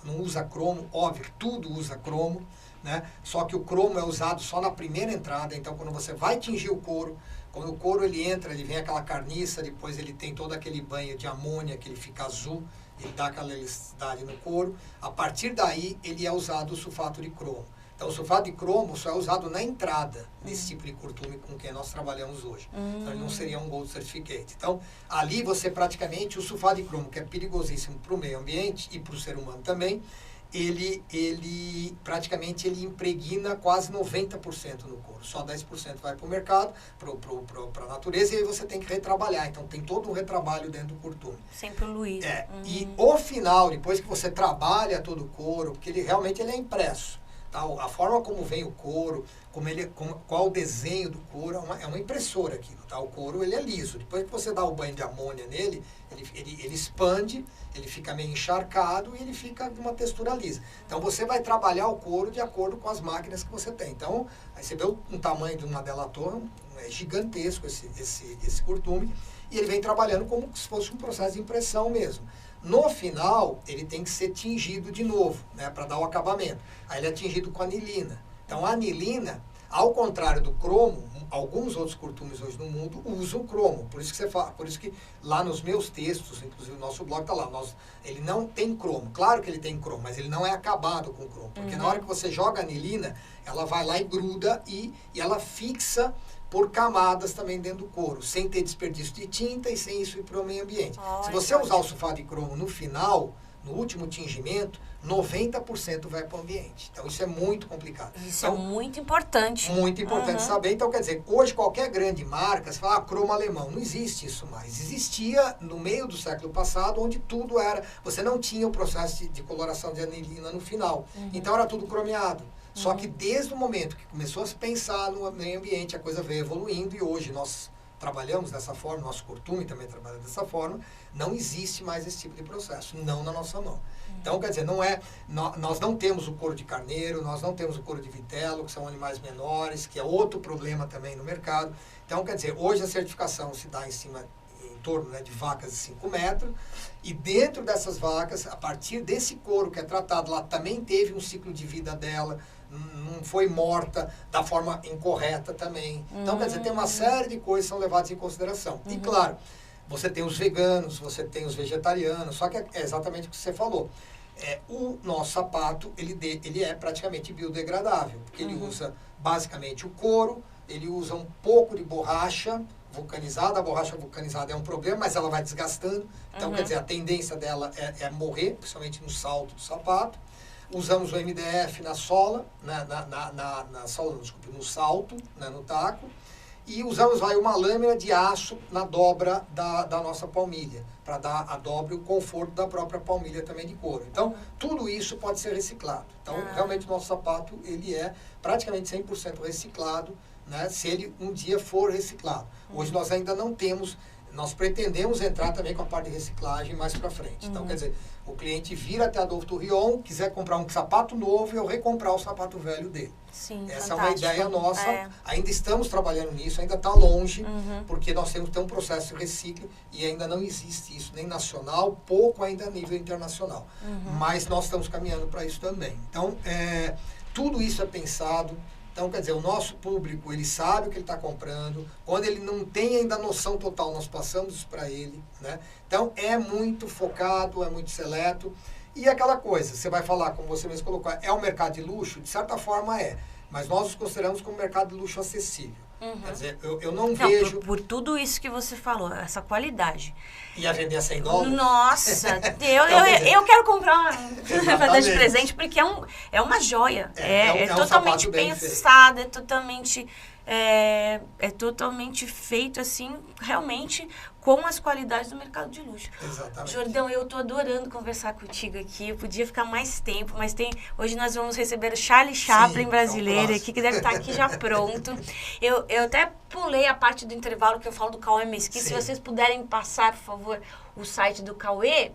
não usa cromo, óbvio, tudo usa cromo, né? Só que o cromo é usado só na primeira entrada, então quando você vai tingir o couro, quando o couro ele entra, ele vem aquela carniça, depois ele tem todo aquele banho de amônia que ele fica azul, ele dá aquela elasticidade no couro. A partir daí, ele é usado o sulfato de cromo. Então, o sulfato de cromo só é usado na entrada desse tipo de curtume com quem nós trabalhamos hoje. Então, ele não seria um Gold Certificate. Então, ali você praticamente, o sulfato de cromo, que é perigosíssimo para o meio ambiente e para o ser humano também, ele praticamente ele impregna quase 90% no couro. Só 10% vai para o mercado, para a natureza, e aí você tem que retrabalhar. Então, tem todo um retrabalho dentro do curtume. Sem poluir. E o final, depois que você trabalha todo o couro, porque ele realmente ele é impresso. Tá? A forma como vem o couro, qual o desenho do couro, é uma impressora aquilo. Tá? O couro ele é liso. Depois que você dá o banho de amônia nele, ele expande, ele fica meio encharcado e ele fica de uma textura lisa. Então você vai trabalhar o couro de acordo com as máquinas que você tem. Então, aí você vê um tamanho de uma delator, é gigantesco esse curtume, e ele vem trabalhando como se fosse um processo de impressão mesmo. No final, ele tem que ser tingido de novo, né, para dar o acabamento. Aí ele é tingido com anilina. Então, a anilina, ao contrário do cromo, alguns outros curtumes hoje no mundo usam cromo. Por isso que lá nos meus textos, inclusive o nosso blog está lá, ele não tem cromo. Claro que ele tem cromo, mas ele não é acabado com cromo. Porque na hora que você joga a anilina, ela vai lá e gruda e ela fixa por camadas também dentro do couro, sem ter desperdício de tinta e sem isso ir para o meio ambiente. Se você usar o sulfato de cromo no final, no último tingimento, 90% vai para o ambiente. Então, isso é muito complicado. Isso então, é muito importante. Muito importante saber. Então, quer dizer, hoje qualquer grande marca, você fala, cromo alemão. Não existe isso mais. Existia no meio do século passado, onde tudo era... Você não tinha o processo de coloração de anilina no final. Então, era tudo cromeado. Só que desde o momento que começou a se pensar no meio ambiente, a coisa veio evoluindo e hoje nós trabalhamos dessa forma, nosso curtume também trabalha dessa forma, não existe mais esse tipo de processo, não na nossa mão. Então, quer dizer, nós não temos o couro de carneiro, nós não temos o couro de vitelo, que são animais menores, que é outro problema também no mercado. Então, quer dizer, hoje a certificação se dá em torno, né, de vacas de 5 metros, e dentro dessas vacas, a partir desse couro que é tratado, lá também teve um ciclo de vida dela, não foi morta da forma incorreta também. Então, quer dizer, tem uma série de coisas que são levadas em consideração. E, claro, você tem os veganos, você tem os vegetarianos, só que é exatamente o que você falou. O nosso sapato, ele é praticamente biodegradável, porque ele usa basicamente o couro, ele usa um pouco de borracha vulcanizada. A borracha vulcanizada é um problema, mas ela vai desgastando. Então, quer dizer, a tendência dela é morrer, principalmente no salto do sapato. Usamos o MDF na sola, no salto, né, no taco. E usamos uma lâmina de aço na dobra da nossa palmilha, para dar a dobra e o conforto da própria palmilha também de couro. Então, tudo isso pode ser reciclado. Então, realmente, o nosso sapato, ele é praticamente 100% reciclado, né, se ele um dia for reciclado. Hoje nós ainda não temos, nós pretendemos entrar também com a parte de reciclagem mais para frente. Então, quer dizer, o cliente vir até a Adolfo Torreon, quiser comprar um sapato novo e eu recomprar o sapato velho dele. Sim, essa fantástico. é uma ideia nossa, ainda estamos trabalhando nisso, ainda está longe, porque nós temos que ter um processo de reciclo e ainda não existe isso, nem nacional, pouco ainda a nível internacional. Mas nós estamos caminhando para isso também. Então, tudo isso é pensado. Então, quer dizer, o nosso público, ele sabe o que ele está comprando. Quando ele não tem ainda a noção total, nós passamos isso para ele, né? Então, é muito focado, é muito seleto. E aquela coisa, você vai falar, como você mesmo colocou, é um mercado de luxo? De certa forma é. Mas nós os consideramos como um mercado de luxo acessível. Quer dizer, eu não vejo... Por tudo isso que você falou, essa qualidade. Ia vender a $100? Nossa, eu quero comprar para dar de presente, porque é uma joia. É totalmente pensado, é totalmente feito assim, realmente com as qualidades do mercado de luxo. Exatamente. Jordão, eu tô adorando conversar contigo aqui. Eu podia ficar mais tempo, mas hoje nós vamos receber o Charlie Chaplin brasileiro aqui, que deve estar aqui já pronto. Eu até pulei a parte do intervalo que eu falo do Cauê Mesquita. Se vocês puderem passar, por favor, o site do Cauê,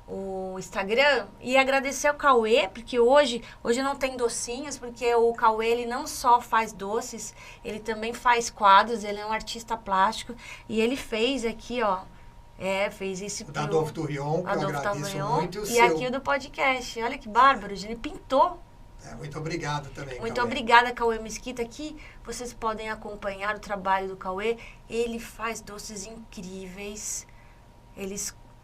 o Instagram, e agradecer ao Cauê, porque hoje não tem docinhos, porque o Cauê, ele não só faz doces, ele também faz quadros, ele é um artista plástico, e ele fez aqui, ó, fez esse... O da Adolfo Torreon, que eu agradeço muito. E aqui o do podcast, olha que bárbaro, ele pintou. Muito obrigado também, Muito Cauê. obrigada, Cauê Mesquita. Aqui vocês podem acompanhar o trabalho do Cauê. Ele faz doces incríveis.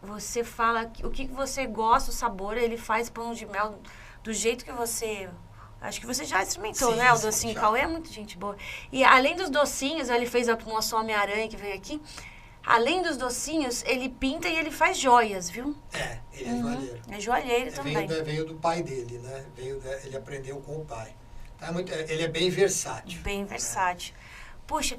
Você fala o que você gosta, o sabor. Ele faz pão de mel do jeito que você... Acho que você já experimentou, Sim, né? O sim, docinho já. Cauê é muito gente boa. E além dos docinhos, ele fez o nosso Homem-Aranha que veio aqui. Além dos docinhos, ele pinta e ele faz joias, viu? Ele é joalheiro. É joalheiro também. Veio do pai dele, né? Ele aprendeu com o pai. Ele é bem versátil. Bem versátil. Puxa,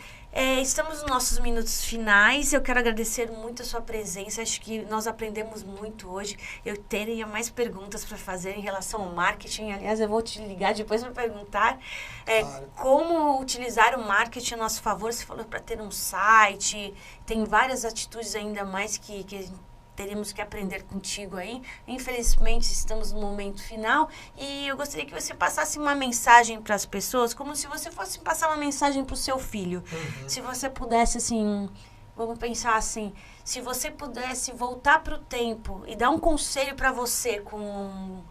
estamos nos nossos minutos finais. Eu quero agradecer muito a sua presença. Acho que nós aprendemos muito hoje. Eu teria mais perguntas para fazer em relação ao marketing. Aliás, eu vou te ligar depois para perguntar Claro. como utilizar o marketing a nosso favor. Você falou para ter um site. Tem várias atitudes ainda mais que teremos que aprender contigo aí. Infelizmente, estamos no momento final e eu gostaria que você passasse uma mensagem para as pessoas, como se você fosse passar uma mensagem para o seu filho. Se você pudesse, assim, vamos pensar assim, se você pudesse voltar para o tempo e dar um conselho para você com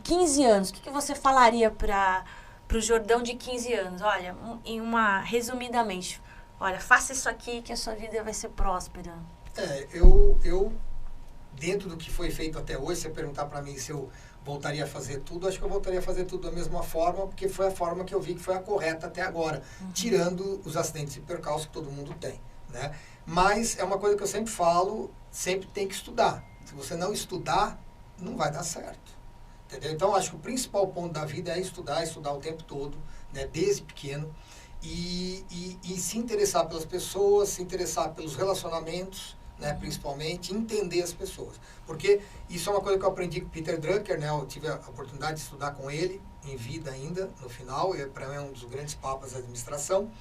15 anos, o que você falaria para o Jordão de 15 anos? Olha, resumidamente, olha, faça isso aqui que a sua vida vai ser próspera. Eu dentro do que foi feito até hoje, se você perguntar para mim se eu voltaria a fazer tudo, acho que eu voltaria a fazer tudo da mesma forma, porque foi a forma que eu vi que foi a correta até agora, tirando os acidentes e percalços que todo mundo tem, né? Mas é uma coisa que eu sempre falo, sempre tem que estudar. Se você não estudar, não vai dar certo, entendeu? Então, acho que o principal ponto da vida é estudar o tempo todo, né? Desde pequeno, e se interessar pelas pessoas, se interessar pelos relacionamentos, né, principalmente, entender as pessoas. Porque isso é uma coisa que eu aprendi com o Peter Drucker, né, eu tive a oportunidade de estudar com ele, em vida ainda, no final, para mim é um dos grandes papas da administração,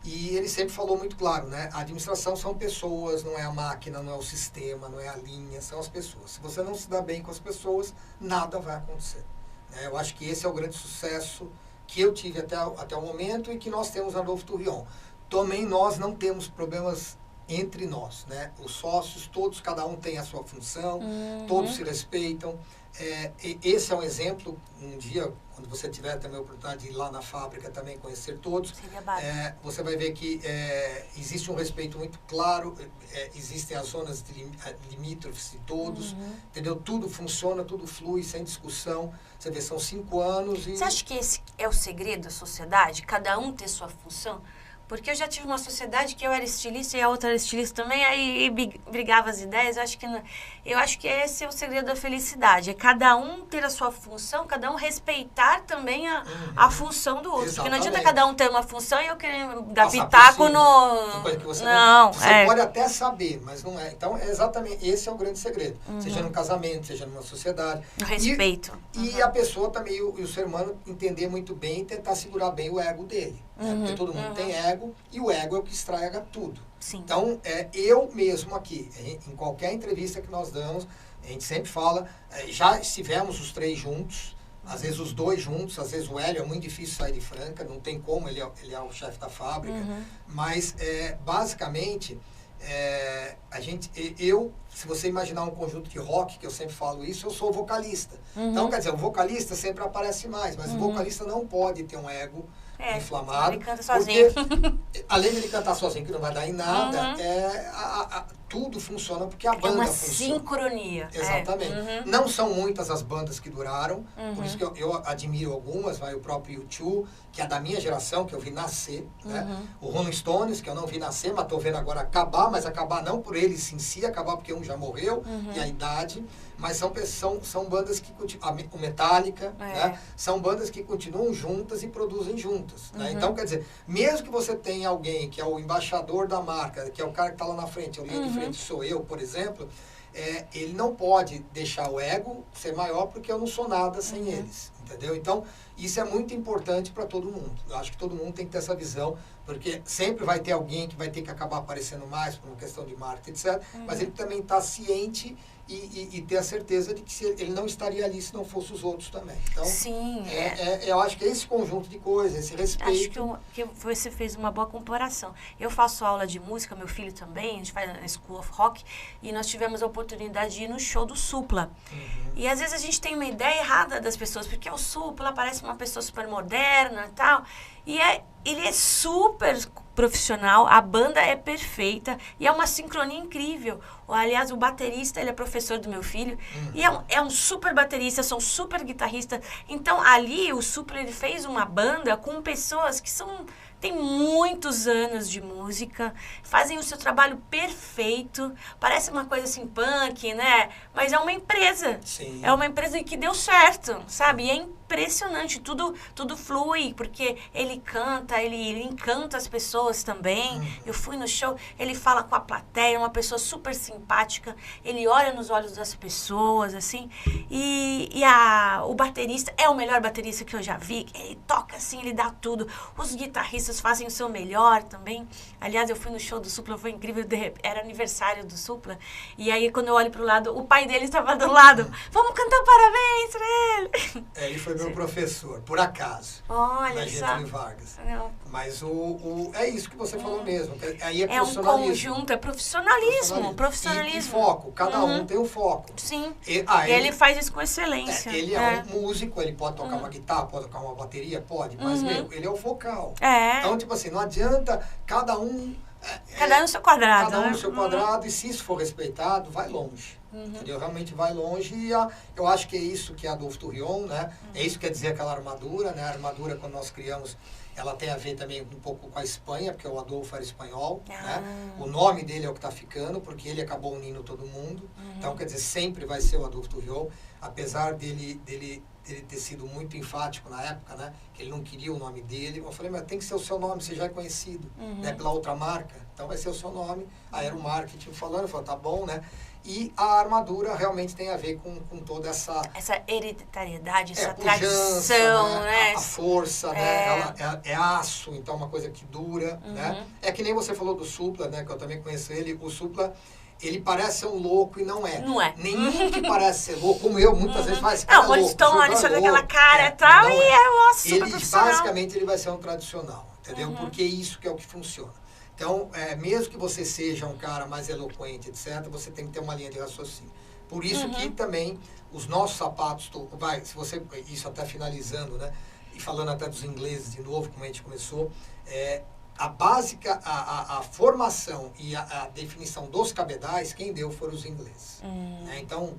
e ele sempre falou muito claro, né, a administração são pessoas, não é a máquina, não é o sistema, não é a linha, são as pessoas. Se você não se dá bem com as pessoas, nada vai acontecer. Né? Eu acho que esse é o grande sucesso que eu tive até o momento e que nós temos na Novo Turrion. Também nós não temos problemas entre nós, né? Os sócios, todos, cada um tem a sua função, todos se respeitam. Esse é um exemplo, um dia, quando você tiver também a oportunidade de ir lá na fábrica também conhecer todos, você vai ver que existe um respeito muito claro, existem as zonas limítrofes de todos, entendeu? Tudo funciona, tudo flui, sem discussão. Você vê, são 5 anos e... Você acha que esse é o segredo da sociedade? Cada um ter sua função? Porque eu já tive uma sociedade que eu era estilista e a outra era estilista também, aí brigava as ideias. Eu acho que esse é o segredo da felicidade. É cada um ter a sua função, cada um respeitar também a função do outro. Exatamente. Porque não adianta cada um ter uma função e eu querer dar pitaco no... Coisa que você não, pode até saber, mas não é. Então, exatamente, esse é o grande segredo. Seja num casamento, seja numa sociedade. O respeito. E a pessoa também, e o ser humano, entender muito bem e tentar segurar bem o ego dele. Né? Porque todo mundo tem ego, e o ego é o que estraga tudo. Sim. Então, eu mesmo aqui, em qualquer entrevista que nós damos, a gente sempre fala, já estivemos os 3 juntos, às vezes os 2 juntos, às vezes o Hélio é muito difícil sair de Franca, não tem como, ele é o chefe da fábrica, mas basicamente, se você imaginar um conjunto de rock, que eu sempre falo isso, eu sou vocalista. Então, quer dizer, o vocalista sempre aparece mais, mas o vocalista não pode ter um ego inflamado. Ele canta sozinho. Porque, além de ele cantar sozinho, que não vai dar em nada, tudo funciona porque a banda funciona. Sincronia. Exatamente. Não são muitas as bandas que duraram, por isso que eu admiro algumas, o próprio U2, que é da minha geração, que eu vi nascer, né? O Rolling Stones, que eu não vi nascer, mas estou vendo agora acabar, mas acabar não por eles em si, acabar porque um já morreu, e a idade, mas são bandas que continuam, o Metallica, né? São bandas que continuam juntas e produzem juntas. Né? Então, quer dizer, mesmo que você tenha alguém que é o embaixador da marca, que é o cara que está lá na frente, a linha de frente sou eu, por exemplo, ele não pode deixar o ego ser maior porque eu não sou nada sem eles, entendeu? Então, isso é muito importante para todo mundo. Eu acho que todo mundo tem que ter essa visão, porque sempre vai ter alguém que vai ter que acabar aparecendo mais por uma questão de marketing, etc. Mas ele também está ciente e ter a certeza de que ele não estaria ali se não fosse os outros também. Então, sim, eu acho que esse conjunto de coisas, esse respeito... Acho que você fez uma boa comparação. Eu faço aula de música, meu filho também, a gente faz na School of Rock, e nós tivemos a oportunidade de ir no show do Supla. E às vezes a gente tem uma ideia errada das pessoas, porque o Supla, parece uma pessoa super moderna e tal. E ele é super profissional, a banda é perfeita e é uma sincronia incrível. Aliás, o baterista, ele é professor do meu filho e é um super baterista, são super guitarristas. Então, ali, o Supla, ele fez uma banda com pessoas que têm muitos anos de música, fazem o seu trabalho perfeito, parece uma coisa assim, punk, né? Mas é uma empresa. Sim. É uma empresa que deu certo, sabe? E é impressionante, tudo flui, porque ele canta, ele encanta as pessoas também. Eu fui no show, ele fala com a plateia, é uma pessoa super simpática, ele olha nos olhos das pessoas, assim, o baterista é o melhor baterista que eu já vi, ele toca assim, ele dá tudo, os guitarristas fazem o seu melhor também. Aliás, eu fui no show do Supla, foi incrível, era aniversário do Supla, e aí quando eu olho pro lado, o pai dele estava do lado, vamos cantar parabéns pra ele. Ele foi meu professor, por acaso. Olha na só. Getúlio Vargas. Não. Mas é isso que você falou mesmo. Aí É um conjunto, é profissionalismo. E foco, cada um tem um foco. Sim. E ele faz isso com excelência. Ele é um músico, ele pode tocar uma guitarra, pode tocar uma bateria, pode, mas ele é o vocal. É. Então, tipo assim, não adianta cada um... Cada um no seu quadrado. Cada um no seu quadrado, e se isso for respeitado, vai longe. Entendeu? Realmente vai longe, e eu acho que é isso que é Adolphe Tourillon, né? É isso que quer dizer aquela armadura, né? A armadura, quando nós criamos, ela tem a ver também um pouco com a Espanha, porque o Adolfo era espanhol, né? O nome dele é o que está ficando, porque ele acabou unindo todo mundo. Então, quer dizer, sempre vai ser o Adolphe Tourillon, apesar dele ter sido muito enfático na época, né? Que ele não queria o nome dele. Eu falei, mas tem que ser o seu nome, você já é conhecido, né? Pela outra marca, então vai ser o seu nome. Aí era o marketing falando, eu falei, tá bom, né? E a armadura realmente tem a ver com toda essa hereditariedade, essa pujança, tradição, né? A força, né? Ela é aço, então é uma coisa que dura, né? É que nem você falou do Supla, né? Que eu também conheço ele. O Supla, ele parece ser um louco e não é. Não é. Nenhum que parece ser louco, como eu, muitas vezes faz cara louco. Não, o Stone faz aquela cara e tal, e é um super ele, profissional. basicamente, ele vai ser um tradicional, entendeu? Porque isso que é o que funciona. Então, mesmo que você seja um cara mais eloquente, etc., você tem que ter uma linha de raciocínio. Por isso que também os nossos sapatos, se você, isso até finalizando, né? E falando até dos ingleses de novo, como a gente começou, a básica, a formação e a definição dos cabedais, quem deu foram os ingleses. Então,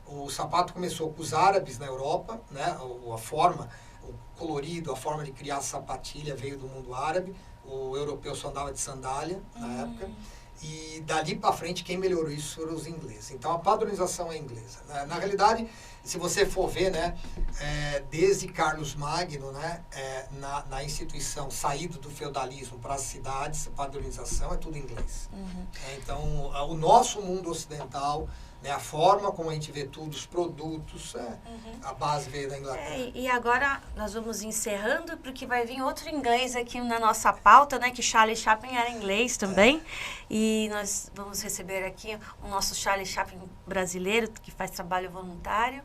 o sapato começou com os árabes na Europa, né? A forma, o colorido, a forma de criar sapatilha veio do mundo árabe. O europeu só andava de sandália na época. E dali para frente, quem melhorou isso foram os ingleses. Então, a padronização é inglesa. Na realidade, se você for ver, né, desde Carlos Magno, né, na instituição, saído do feudalismo para as cidades, a padronização é tudo inglês. Então, o nosso mundo ocidental, né, a forma como a gente vê tudo, os produtos, a base veio da Inglaterra. E agora nós vamos encerrando, porque vai vir outro inglês aqui na nossa pauta, né, que Charlie Chaplin era inglês também. E nós vamos receber aqui o nosso Charlie Chaplin brasileiro, que faz trabalho voluntário.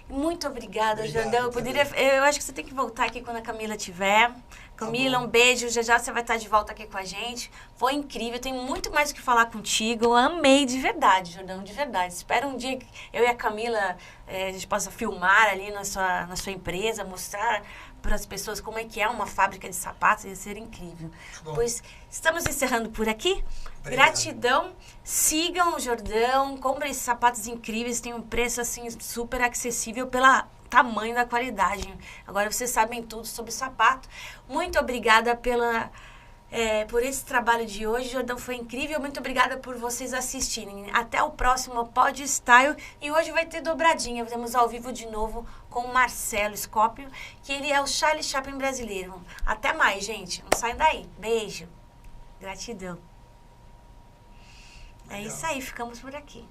Muito obrigada, Jordão. Eu acho que você tem que voltar aqui quando a Camila estiver. Camila, um beijo. Já você vai estar de volta aqui com a gente. Foi incrível. Tenho muito mais o que falar contigo. Eu amei de verdade, Jordão, de verdade. Espero um dia que eu e a Camila a gente possa filmar ali na sua empresa, mostrar para as pessoas como é que é uma fábrica de sapatos. Ia ser incrível. Pois estamos encerrando por aqui. Obrigado. Gratidão. Sigam o Jordão. Comprem esses sapatos incríveis. Tem um preço assim super acessível pelo tamanho da qualidade. Agora vocês sabem tudo sobre sapato. Muito obrigada por esse trabalho de hoje. Jordão, foi incrível. Muito obrigada por vocês assistirem. Até o próximo Pod Style. E hoje vai ter dobradinha. Vamos ao vivo de novo com o Marcelo Scópio, que ele é o Charlie Chaplin brasileiro. Até mais, gente. Não saiam daí. Beijo. Gratidão. É isso aí. Ficamos por aqui.